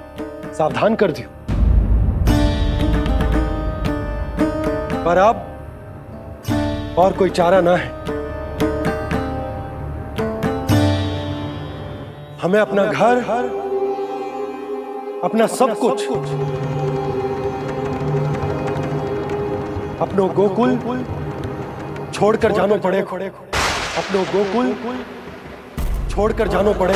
सावधान कर दिया। पर अब और कोई चारा ना है। हमें अपना घर, अपना सब कुछ, अपनो गोकुल छोड़कर जानो पड़े। अपनो गोकुल छोड़कर जानो पड़े।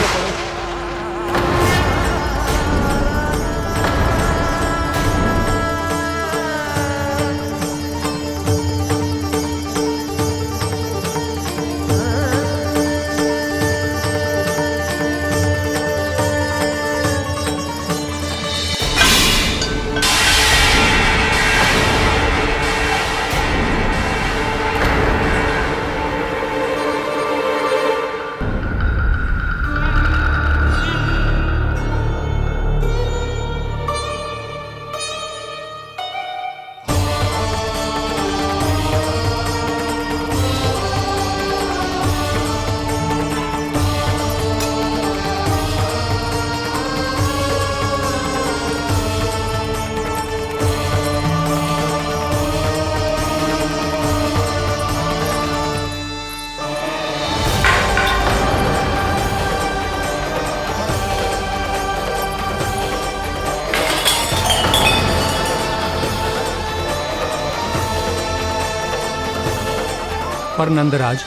पर नंदराज,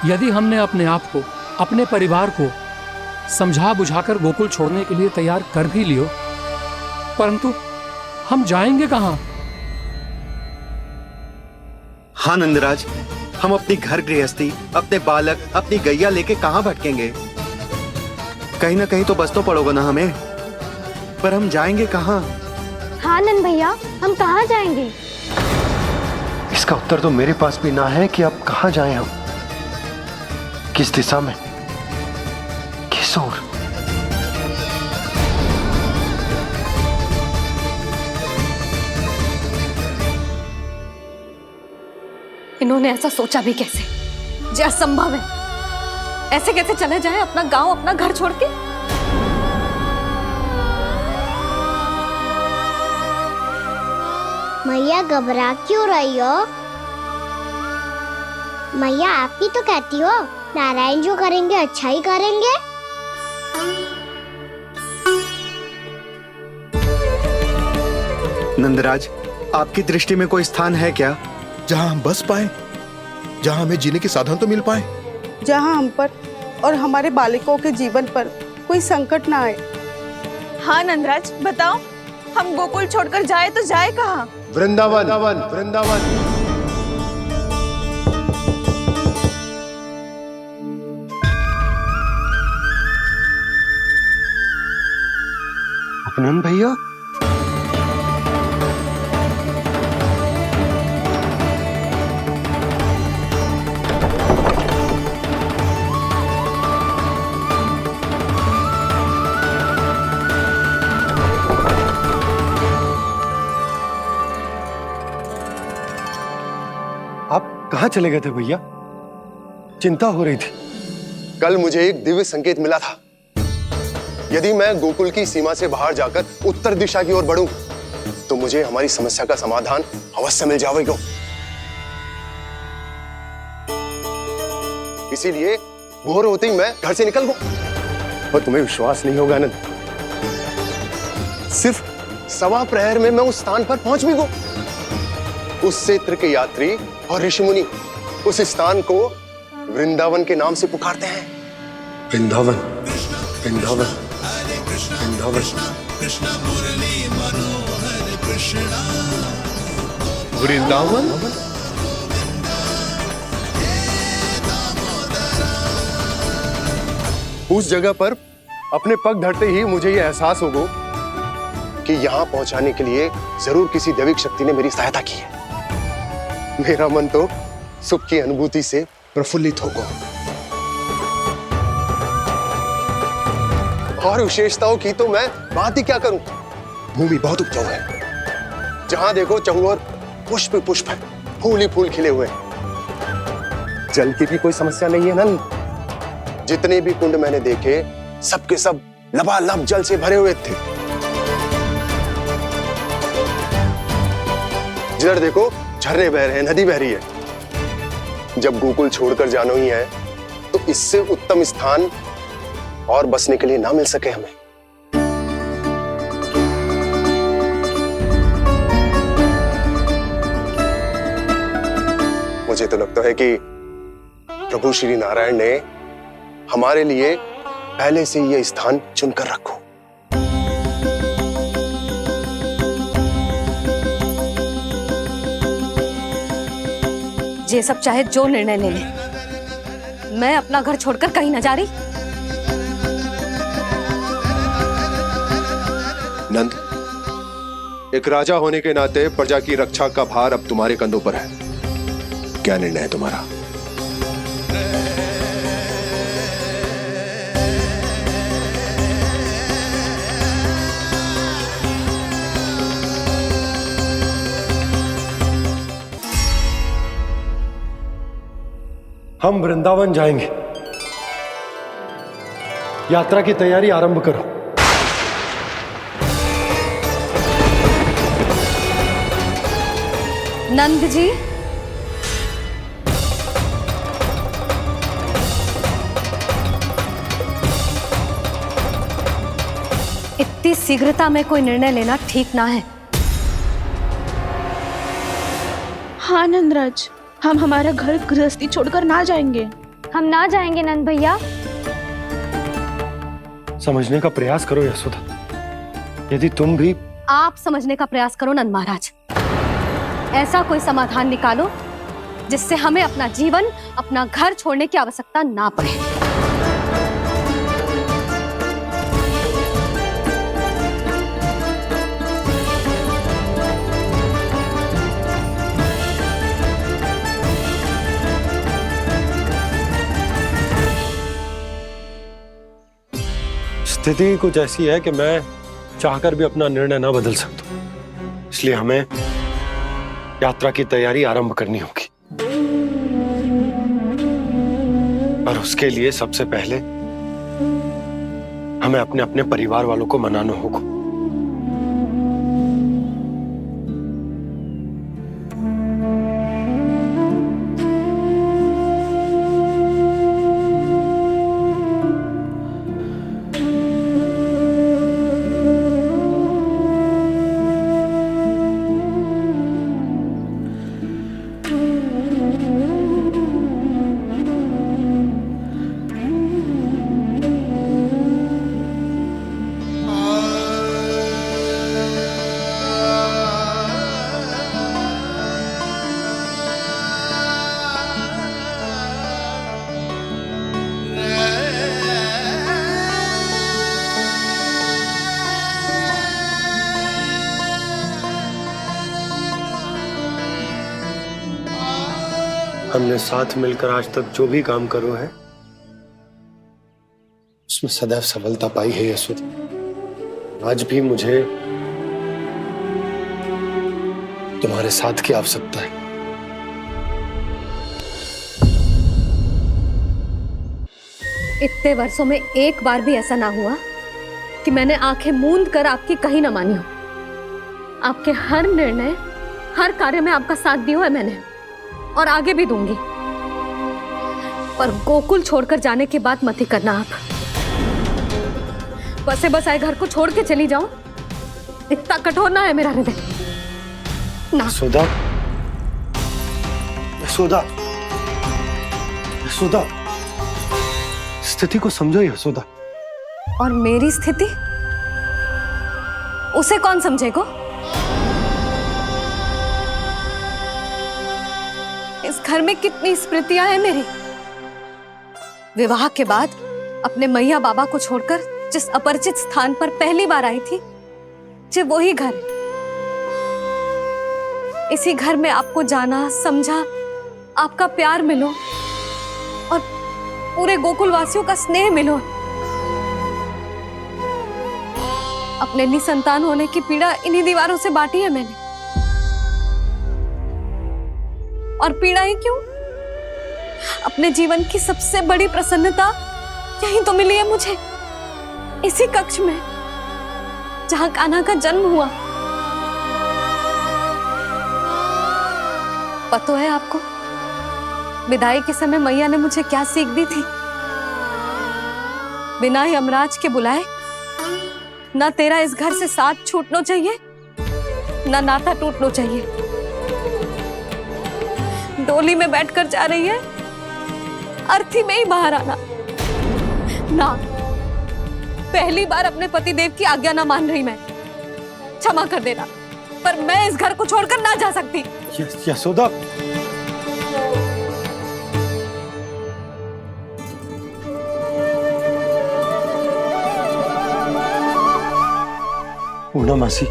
यदि हमने अपने आप को, अपने परिवार को समझा बुझाकर गोकुल छोड़ने के लिए तैयार कर भी लियो, परंतु हम जाएंगे कहां? हाँ नंदराज, हम अपनी घर गृहस्थी, अपने बालक, अपनी गैया लेके कहां भटकेंगे? कहीं ना कहीं तो बस तो पड़ोगे ना हमें, पर हम जाएंगे कहां? हाँ नंद भैया, हम कहाँ जाएंगे? इसका उत्तर तो मेरे पास भी ना है कि अब कहां जाएं हम, किस दिशा में, किस ओर। इन्होंने ऐसा सोचा भी कैसे? जो असंभव है। ऐसे कैसे चले जाएं अपना गांव, अपना घर छोड़ के? मैया घबरा क्यों रही हो? मैया आप ही तो कहती हो नारायण जो करेंगे अच्छा ही करेंगे। नंदराज, आपकी दृष्टि में कोई स्थान है क्या जहां हम बस पाए, जहां हमें जीने के साधन तो मिल पाए, जहाँ हम पर और हमारे बालकों के जीवन पर कोई संकट ना आए? हाँ नंदराज, बताओ, हम गोकुल छोड़कर जाए तो जाए कहाँ? वृंदावन, वृंदावन। अपनन भैया, आप कहां चले गए थे भैया? चिंता हो रही थी। कल मुझे एक दिव्य संकेत मिला था। यदि मैं गोकुल की सीमा से बाहर जाकर उत्तर दिशा की ओर बढ़ूं, तो मुझे हमारी समस्या का समाधान अवश्य मिल जाएगा। इसीलिए भोर होते ही मैं घर से निकल गया। और तुम्हें विश्वास नहीं होगा आनंद, सिर्फ 1.25 प्रहर में मैं उस स्थान पर पहुंच भी गया। उस क्षेत्र के यात्री और ऋषि मुनि उस स्थान को वृंदावन के नाम से पुकारते हैं। वृंदावन, वृंदावन, वृंदावन। वृंदावन? उस जगह पर अपने पग धरते ही मुझे यह एहसास होगा कि यहां पहुंचाने के लिए जरूर किसी दैविक शक्ति ने मेरी सहायता की है। मेरा मन तो सुख की अनुभूति से प्रफुल्लित होगा। और विशेषताओं की तो मैं बात ही क्या करूं। भूमि बहुत उपजाऊ है, जहां देखो चहुओर पुष्प पुष्प है, फूल ही फूल खिले हुए हैं। जल की भी कोई समस्या नहीं है नंद। जितने भी कुंड मैंने देखे, सबके सब लबालब जल से भरे हुए थे। जिधर देखो झरने बह रहे हैं, नदी बह रही है। जब गोकुल छोड़कर जाना ही है तो इससे उत्तम स्थान और बसने के लिए ना मिल सके हमें। मुझे तो लगता है कि प्रभु श्री नारायण ने हमारे लिए पहले से यह स्थान चुनकर रखो। ये सब चाहे जो निर्णय ले ले, मैं अपना घर छोड़कर कहीं न जा रही। नंद, एक राजा होने के नाते प्रजा की रक्षा का भार अब तुम्हारे कंधों पर है। क्या निर्णय है तुम्हारा? हम वृंदावन जाएंगे। यात्रा की तैयारी आरंभ करो। नंद जी, इतनी शीघ्रता में कोई निर्णय लेना ठीक ना है। हाँ नंदराज, हम हमारा घर गृहस्थी छोड़कर ना जाएंगे। हम ना जाएंगे नंद भैया। समझने का प्रयास करो यशोदा। यदि तुम भी आप समझने का प्रयास करो नंद महाराज। ऐसा कोई समाधान निकालो जिससे हमें अपना जीवन, अपना घर छोड़ने की आवश्यकता ना पड़े। स्थिति कुछ ऐसी है कि मैं चाहकर भी अपना निर्णय ना बदल सकता, इसलिए हमें यात्रा की तैयारी आरंभ करनी होगी। और उसके लिए सबसे पहले हमें अपने अपने परिवार वालों को मनाना होगा। हमने साथ मिलकर आज तक जो भी काम करो है उसमें सदैव सफलता पाई है यशोदा। आज भी मुझे तुम्हारे साथ की आवश्यकता है। इतने वर्षों में एक बार भी ऐसा ना हुआ कि मैंने आंखें मूंद कर आपकी कहीं ना मानी हो। आपके हर निर्णय, हर कार्य में आपका साथ दिया है मैंने, और आगे भी दूंगी। पर गोकुल छोड़कर जाने की बात मत ही करना आप। बसे बसाए घर को छोड़ के चली जाऊं, इतना कठोर ना है मेरा हृदय ना। यशोदा, यशोदा, यशोदा, स्थिति को समझो यशोदा। और मेरी स्थिति उसे कौन समझेगा? इस घर में कितनी स्मृतियां हैं मेरी। विवाह के बाद अपने मैया बाबा को छोड़कर जिस अपरिचित स्थान पर पहली बार आई थी, जो वही घर। इसी घर में आपको जाना, समझा, आपका प्यार मिलो और पूरे गोकुल वासियों का स्नेह मिलो। अपने निसंतान होने की पीड़ा इन्हीं दीवारों से बांटी है मैंने। और पीड़ा ही क्यों? अपने जीवन की सबसे बड़ी प्रसन्नता यही तो मिली है मुझे, इसी कक्ष में जहां कान्हा का जन्म हुआ। पता है आपको विदाई के समय मैया ने मुझे क्या सीख दी थी? बिना यमराज के बुलाए ना तेरा इस घर से साथ छूटना चाहिए, ना नाता टूटना चाहिए। डोली में बैठकर जा रही है, अर्थी में ही बाहर आना ना। पहली बार अपने पति देव की आज्ञा ना मान रही मैं, क्षमा कर देना, पर मैं इस घर को छोड़कर ना जा सकती। यशोदा, पूनम मासी,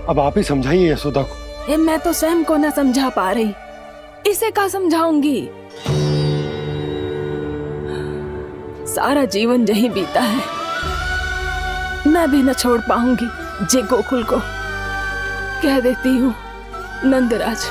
अब आप ही समझाइए यशोदा को। ये मैं तो स्वयं को न समझा पा रही, इसे क्या समझाऊंगी? सारा जीवन यही बीता है, मैं भी न छोड़ पाऊंगी जे गोकुल को। कह देती हूँ नंदराज।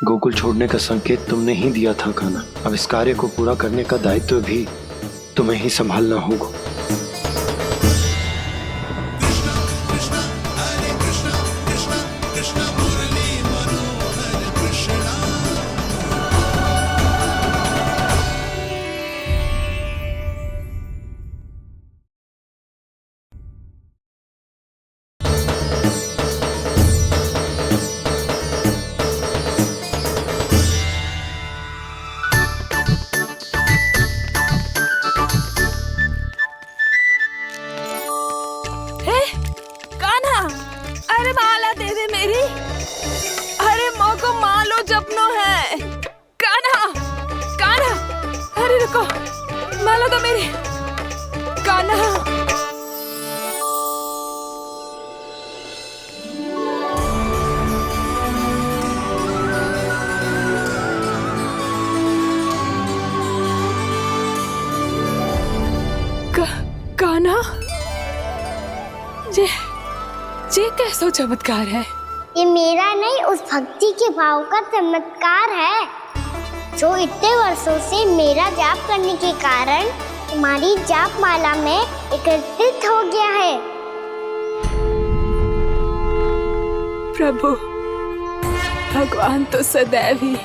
गोकुल छोड़ने का संकेत तुमने ही दिया था कान्हा। अब इस कार्य को पूरा करने का दायित्व भी तुम्हें ही संभालना होगा। माला तो मेरी कान्हा। कान्हा, ये कैसा चमत्कार है? ये मेरा नहीं, उस भक्ति के भाव का चमत्कार है जो इतने वर्षों से मेरा जाप करने के कारण तुम्हारी जाप माला में एकत्रित हो गया है। प्रभु, भगवान तो सदैव ही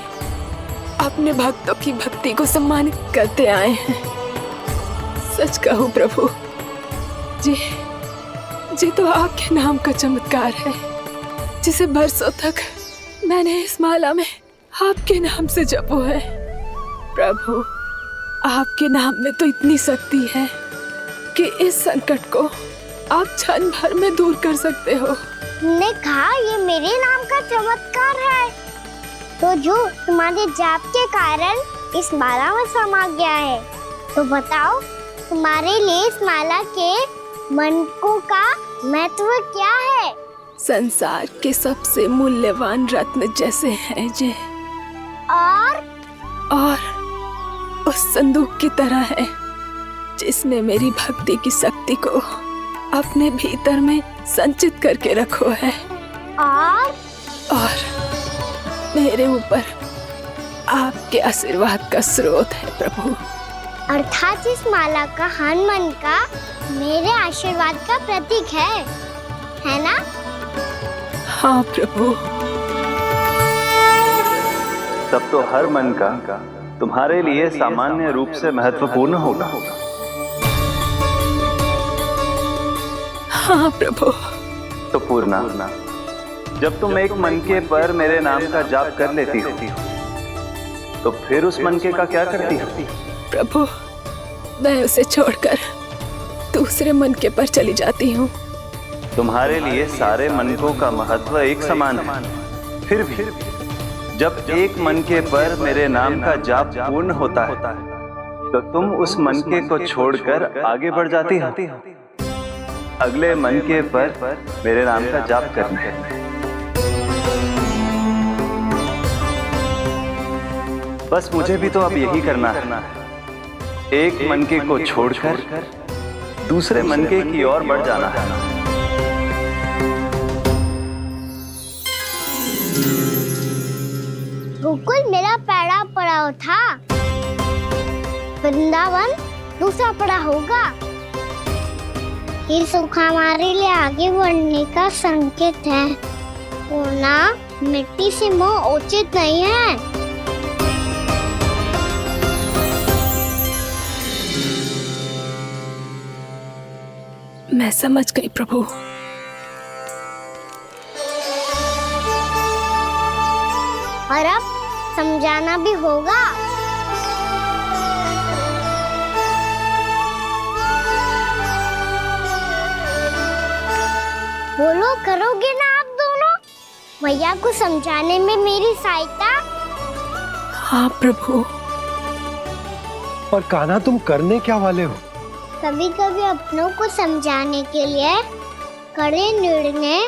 अपने भक्तों की भक्ति को सम्मानित करते आए हैं। सच कहूं प्रभु, जी तो आपके नाम का चमत्कार है, जिसे बरसों तक मैंने इस माला में आपके नाम से जपो है। प्रभु, आपके नाम में तो इतनी शक्ति है कि इस संकट को आप क्षण भर में दूर कर सकते हो। तुमने कहा ये मेरे नाम का चमत्कार है, तो जो तुम्हारे जाप के कारण इस माला में समा गया है, तो बताओ तुम्हारे लिए इस माला के मनकों का महत्व क्या है? संसार के सबसे मूल्यवान रत्न जैसे हैं जे, और उस संदूक की तरह है जिसने मेरी भक्ति की शक्ति को अपने भीतर में संचित करके रखो है, और मेरे ऊपर आपके आशीर्वाद का स्रोत है प्रभु। अर्थात इस माला का हनुमान का मेरे आशीर्वाद का प्रतीक है ना? हाँ प्रभु। तब तो हर मन का तुम्हारे लिए सामान्य रूप से महत्वपूर्ण होगा। हाँ प्रभु। तो पूर्णा, जब तुम एक मनके पर मेरे नाम का जाप कर लेती हो, तो फिर उस मनके का क्या करती हो? प्रभु, मैं उसे छोड़कर दूसरे मनके पर चली जाती हूँ। तुम्हारे लिए सारे मनकों का महत्व एक समान है, फिर भी जब एक मनके पर मेरे नाम का जाप पूर्ण होता है, तो तुम उस मनके को छोड़कर आगे बढ़ जाती हो अगले मनके पर मेरे नाम का जाप करने। बस मुझे भी तो अब यही करना है, एक मनके को छोड़कर दूसरे मनके की ओर बढ़ जाना है। गोकुल मेरा पहला पड़ाव था, वृंदावन दूसरा पड़ाव होगा। ये सुख हमारे लिए आगे बढ़ने का संकेत है। होना मिट्टी से मोह उचित नहीं है। मैं समझ गई प्रभु। और अब समझाना भी होगा। बोलो, करोगे ना आप दोनों? भैया को समझाने में मेरी सहायता? हाँ प्रभु। और कान्हा तुम करने क्या वाले हो? कभी कभी अपनों को समझाने के लिए कड़े निर्णय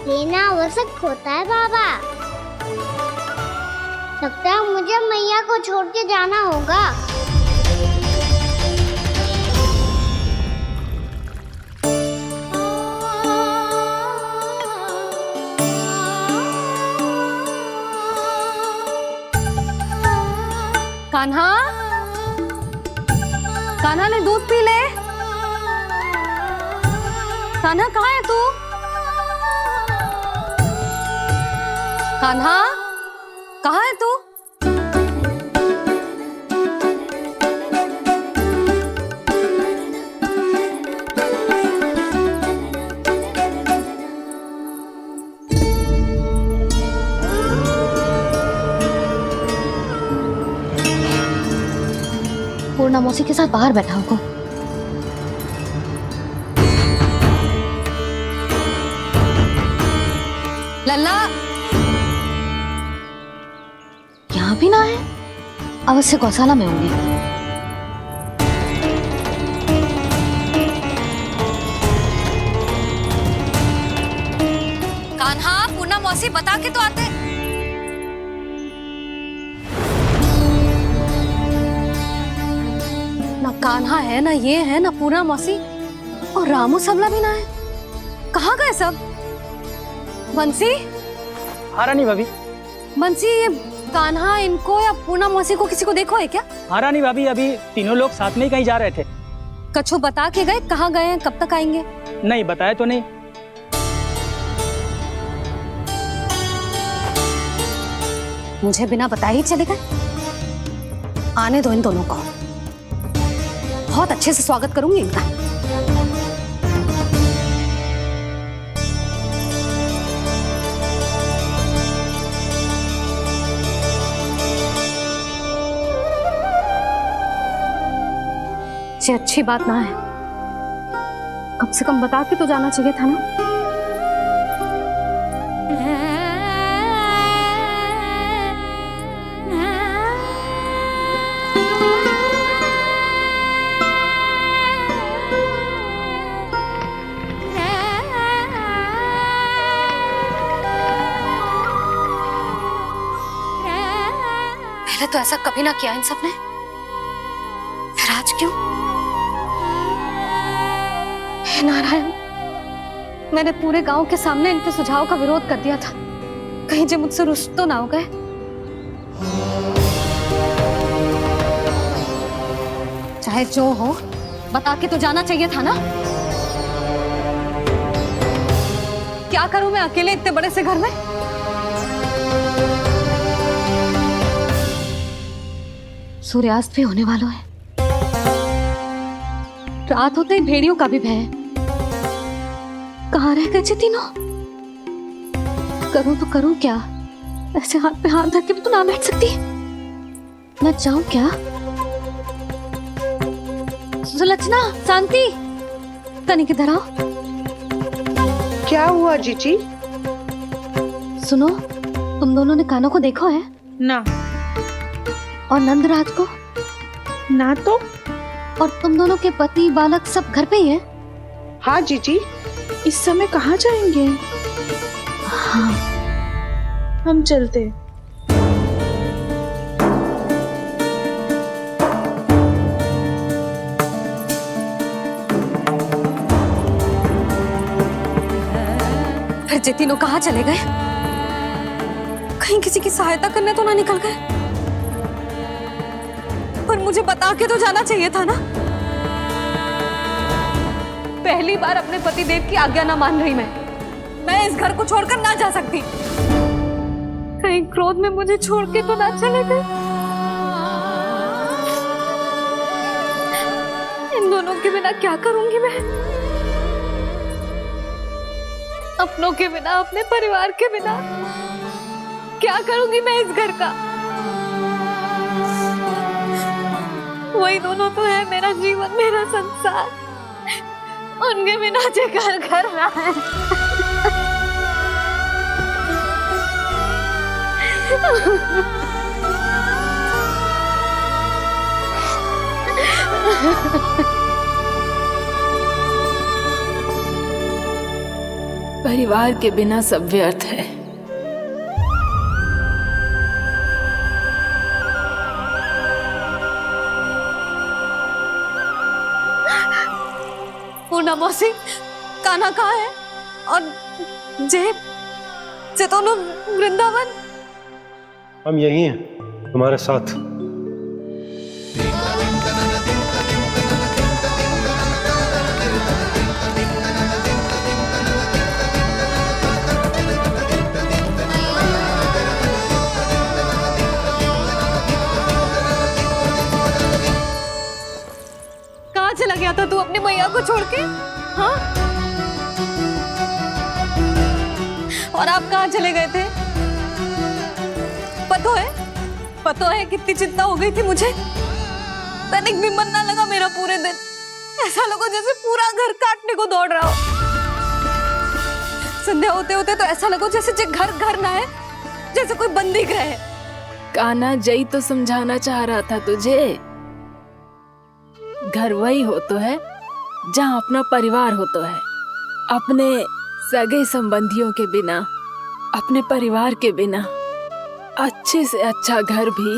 लेना आवश्यक होता है बाबा। लगता है मुझे मैया को छोड़ के जाना होगा। कान्हा, कान्हा ने दूध पी ले। कान्हा कहाँ है तू? कान्हा कहाँ है तू? पूर्णा मौसी के साथ बाहर बैठा होगा। लल्ला यहाँ भी ना है, अवश्य गौशाला में होंगे। कान्हा, पूर्णा मौसी बता के तो आते। ना कान्हा है, ना ये है, ना पूर्णा मौसी, और रामू सबला भी ना है। कहाँ गए सब? बंसी? हाँ रानी भाभी। बंसी, ये कान्हा इनको या पूर्णा मौसी को किसी को देखो है क्या? हाँ रानी भाभी, अभी तीनों लोग साथ में ही कहीं जा रहे थे। कछु बता के गए कहाँ गए हैं, कब तक आएंगे? नहीं बताया तो नहीं। मुझे बिना बताए ही चले गए? आने दो इन दोनों को, बहुत अच्छे से स्वागत करूंगी इनका। ये अच्छी बात ना है, कम से कम बता के तो जाना चाहिए था ना। पहले तो ऐसा कभी ना किया इन सब ने, फिर आज क्यों? हे नारायण, मैंने पूरे गांव के सामने इनके सुझाव का विरोध कर दिया था, कहीं जो मुझसे रुष्ट तो ना हो गए। चाहे जो हो, बता के तो जाना चाहिए था ना। क्या करूं मैं अकेले इतने बड़े से घर में? सूर्यास्त भी होने वाला है, रात होते ही भेड़ियों का भी भय है। कहाँ रह गए तीनों? करूं तो करूं क्या? ऐसे हाथ पे हाथ धर के भी तो ना बैठ सकती। मैं जाऊं क्या? सुलक्षणा, शांति, तनिक इधर आओ। क्या हुआ जीजी? सुनो, तुम दोनों ने कान्हा को देखा है? ना। और नंदराज को? ना तो। और तुम दोनों के पति बालक सब घर पे ही हैं? हाँ जीजी। इस समय कहाँ जाएंगे? हाँ, हम चलते। फिर ये तीनों कहाँ चले गए? कहीं किसी की सहायता करने तो ना निकल गए? पर मुझे बता के तो जाना चाहिए था ना। पहली बार अपने पतिदेव की आज्ञा ना मान रही मैं इस घर को छोड़कर ना जा सकती। कहीं क्रोध में मुझे छोड़ के तो ना चले गए। इन दोनों के बिना क्या करूंगी मैं? अपनों के बिना, अपने परिवार के बिना क्या करूंगी मैं इस घर का? वही दोनों तो है मेरा जीवन, मेरा संसार। उनके बिना जे घर घर रहा है। परिवार के बिना सब व्यर्थ है। पूर्णा मौसी, कान्हा कहाँ है? और जे दोनों वृंदावन? हम यही हैं तुम्हारे साथ। कहाँ चला गया था तू अपनी मैया को छोड़ के? हाँ? और आप कहाँ चले गए थे? पतो है कितनी चिंता हो गई थी मुझे। तनिक भी मन ना लगा मेरा पूरे दिन। ऐसा लगा जैसे पूरा घर काटने को दौड़ रहा हो। संध्या होते होते तो ऐसा लगा जैसे घर घर ना है, जैसे कोई बंदी गृह है। कान्हा जई तो समझाना चाह रहा था तुझे। घर वही हो तो है जहाँ अपना परिवार हो तो है। अपने सगे संबंधियों के बिना, अपने परिवार के बिना अच्छे से अच्छा घर भी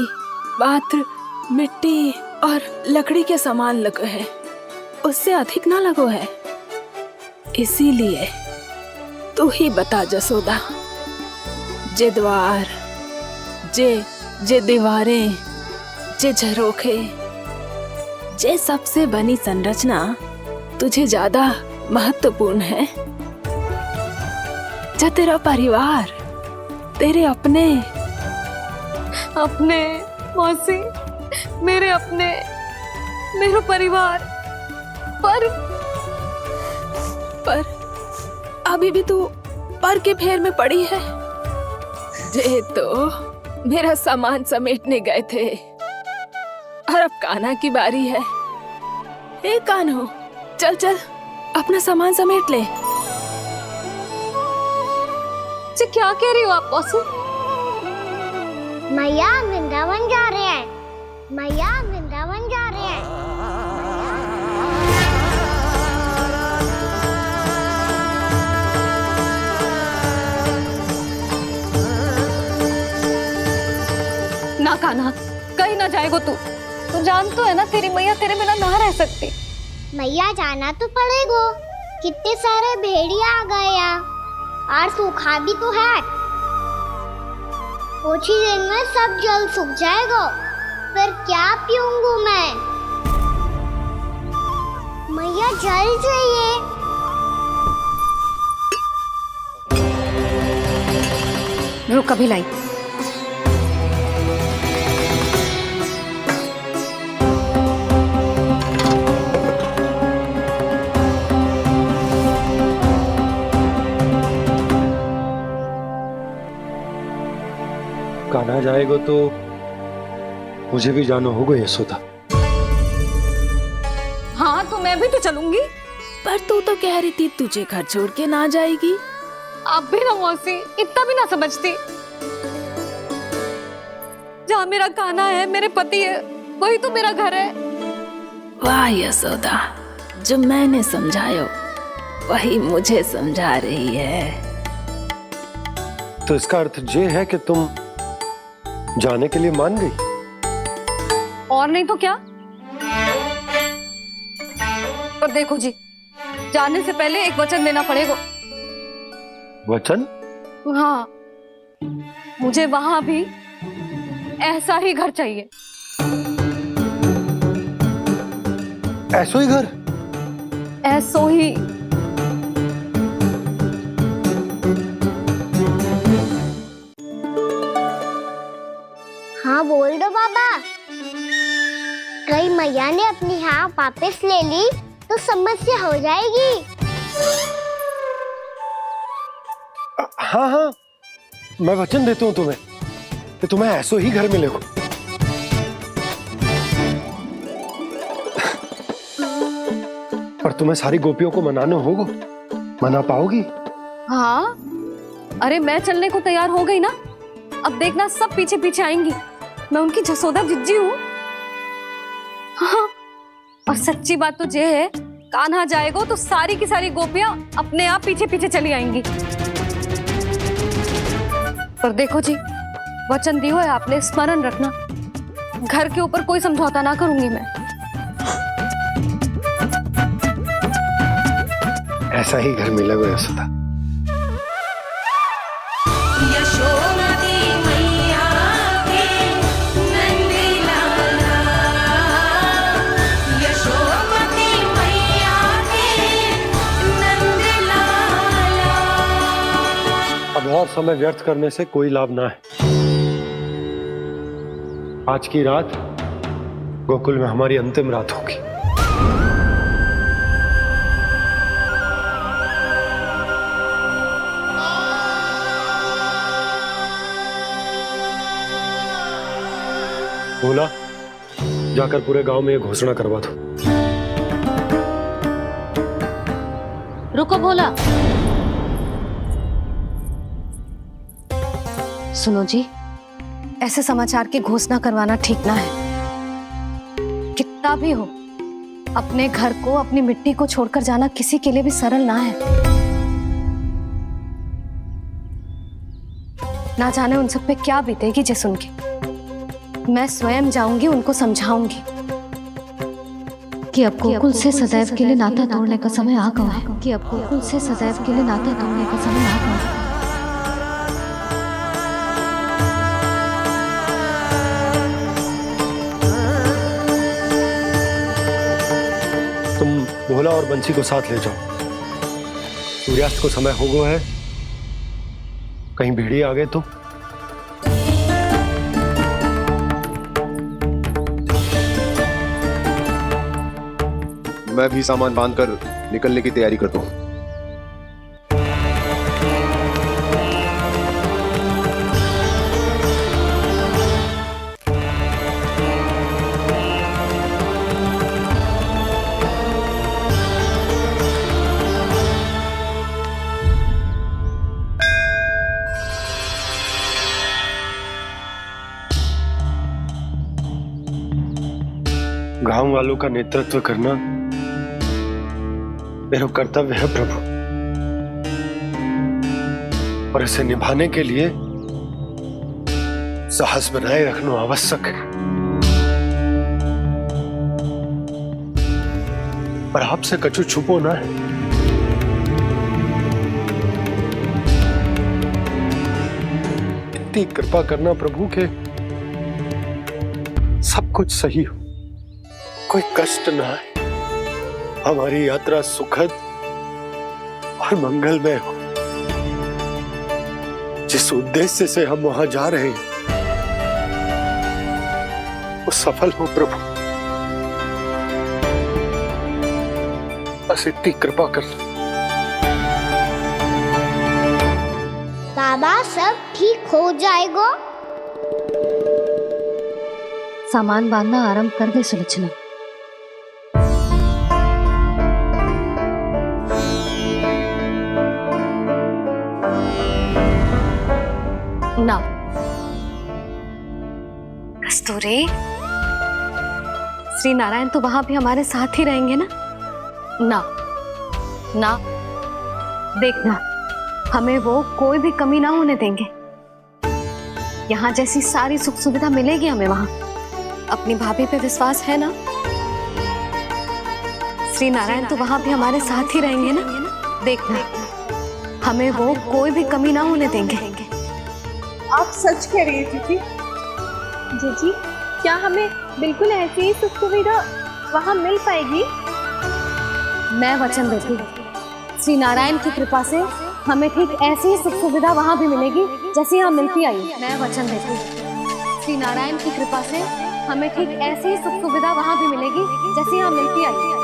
मात्र मिट्टी और लकड़ी के समान लगो है, उससे अधिक ना लगो है। इसीलिए तू ही बता जसोदा, जे द्वार, जे दीवारें, जे झरोखे, जे सबसे बनी संरचना तुझे ज्यादा महत्वपूर्ण है? जा तेरा परिवार, तेरे अपने मौसी, मेरा परिवार। पर अभी भी तू पर के फेर में पड़ी है। जे तो मेरा सामान समेटने गए थे और अब कान्हा की बारी है। ए कान्हो, चल चल अपना सामान समेट ले। क्या कह रही हो आप मौसी? मैया वृंदावन जा रहे हैं। मैया वृंदावन जा रहे हैं। ना कान्हा, कहीं ना जाएगो तू। तू जान तो है ना तेरी मैया तेरे बिना ना रह सकती। मैया जाना तो पड़ेगा। कितने सारे भेड़िया आ गए यहाँ, और सूखा भी तो है। कुछ ही दिन में सब जल सूख जाएगा, फिर क्या पीऊंगा मैं? मैया जल चाहिए। रुक, अभी लाई। कान्हा जाएगा तो मुझे भी जाना होगा यशोदा। हाँ तो मैं भी तो चलूंगी। पर तू तो कह रही थी तुझे घर छोड़ के ना जाएगी। आप भी ना मौसी, इतना भी ना समझती। जहाँ मेरा कान्हा है, मेरे पति है, वही तो मेरा घर है। वाह यशोदा, जो मैंने समझायो वही मुझे समझा रही है। तो इसका अर्थ ये है कि तुम जाने के लिए मान गई? और नहीं तो क्या। और देखो जी, जाने से पहले एक वचन देना पड़ेगा। वचन? हाँ, मुझे वहां भी ऐसा ही घर चाहिए। ऐसो ही घर? ऐसो ही। हाँ बोल दो बाबा। कहीं मैया ने अपनी हाँ वापस ले ली तो समस्या हो जाएगी। हाँ हाँ, मैं वचन देता हूँ तुम्हें कि तुम्हें ऐसो ही घर मिलेगा। पर तुम्हें सारी गोपियों को मनाना होगा। मना पाओगी? हाँ, अरे मैं चलने को तैयार हो गई ना। अब देखना सब पीछे पीछे आएंगी। मैं उनकी जसोदा जिज्जी हूँ। हाँ, और सच्ची बात तो ये है, कान्हा जाएगा तो सारी की सारी गोपियां अपने आप पीछे पीछे चली आएंगी। पर देखो जी, वचन दियो है आपने, स्मरण रखना। घर के ऊपर कोई समझौता ना करूंगी मैं। ऐसा ही घर मिलेगा यशोदा। यशोमती मैया के नंदी लाला, यशोमती मैया के नंदी लाला। अब और समय व्यर्थ करने से कोई लाभ ना है। आज की रात गोकुल में हमारी अंतिम रात होगी। बोला, जाकर पूरे गांव में ये घोषणा करवा दो। रुको भोला। सुनो जी, ऐसे समाचार की घोषणा करवाना ठीक ना है। कितना भी हो, अपने घर को, अपनी मिट्टी को छोड़कर जाना किसी के लिए भी सरल ना है। ना जाने उन सब पे क्या बीतेगी जे सुन के। मैं स्वयं जाऊंगी, उनको समझाऊंगी कि अब गोकुल से सदैव के लिए नाता तोड़ने का समय आ गया है। कि अब गोकुल से सदैव के लिए नाता तोड़ने का समय आ गया है। तुम भोला और बंसी को साथ ले जाओ। सूर्यास्त को समय हो गया है, कहीं भेड़िए आ गए तो। मैं भी सामान बांधकर निकलने की तैयारी करता हूँ। गांव वालों का नेतृत्व करना मेरा कर्तव्य है प्रभु, और इसे निभाने के लिए साहस बनाए रखना आवश्यक है। पर आपसे कछु छुपो ना है। इतनी कृपा करना प्रभु के सब कुछ सही हो, कोई कष्ट ना है, हमारी यात्रा सुखद और मंगलमय हो। जिस उद्देश्य से हम वहां जा रहे हैं वो सफल हो प्रभु, बस इतनी कृपा कर। बाबा सब ठीक हो जाएगा। सामान बांधना आरंभ कर दे सुलोचना। ना कस्तूरी, श्री नारायण तो वहां भी हमारे साथ ही रहेंगे ना? ना ना, देखना हमें वो कोई भी कमी ना होने देंगे। यहाँ जैसी सारी सुख सुविधा मिलेगी हमें वहां। अपनी भाभी पे विश्वास है ना? श्री नारायण तो वहां भी हमारे साथ ही रहेंगे ना? देखना हमें वो कोई भी कमी ना होने देंगे। आप सच कह रही है जीजी? जीजी, क्या हमें बिल्कुल ऐसी ही सुख सुविधा वहाँ मिल पाएगी? मैं वचन देती हूँ श्री नारायण की कृपा से हमें ठीक ऐसी ही सुख सुविधा वहाँ भी मिलेगी जैसी यहाँ मिलती आई। मैं वचन देती हूँ श्री नारायण की कृपा से हमें ठीक ऐसी ही सुख सुविधा वहाँ भी मिलेगी जैसी यहाँ मिलती आई।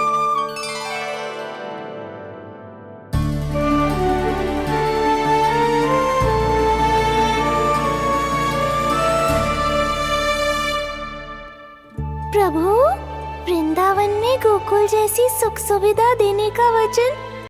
प्रभु, वृंदावन में गोकुल जैसी सुख सुविधा देने का वचन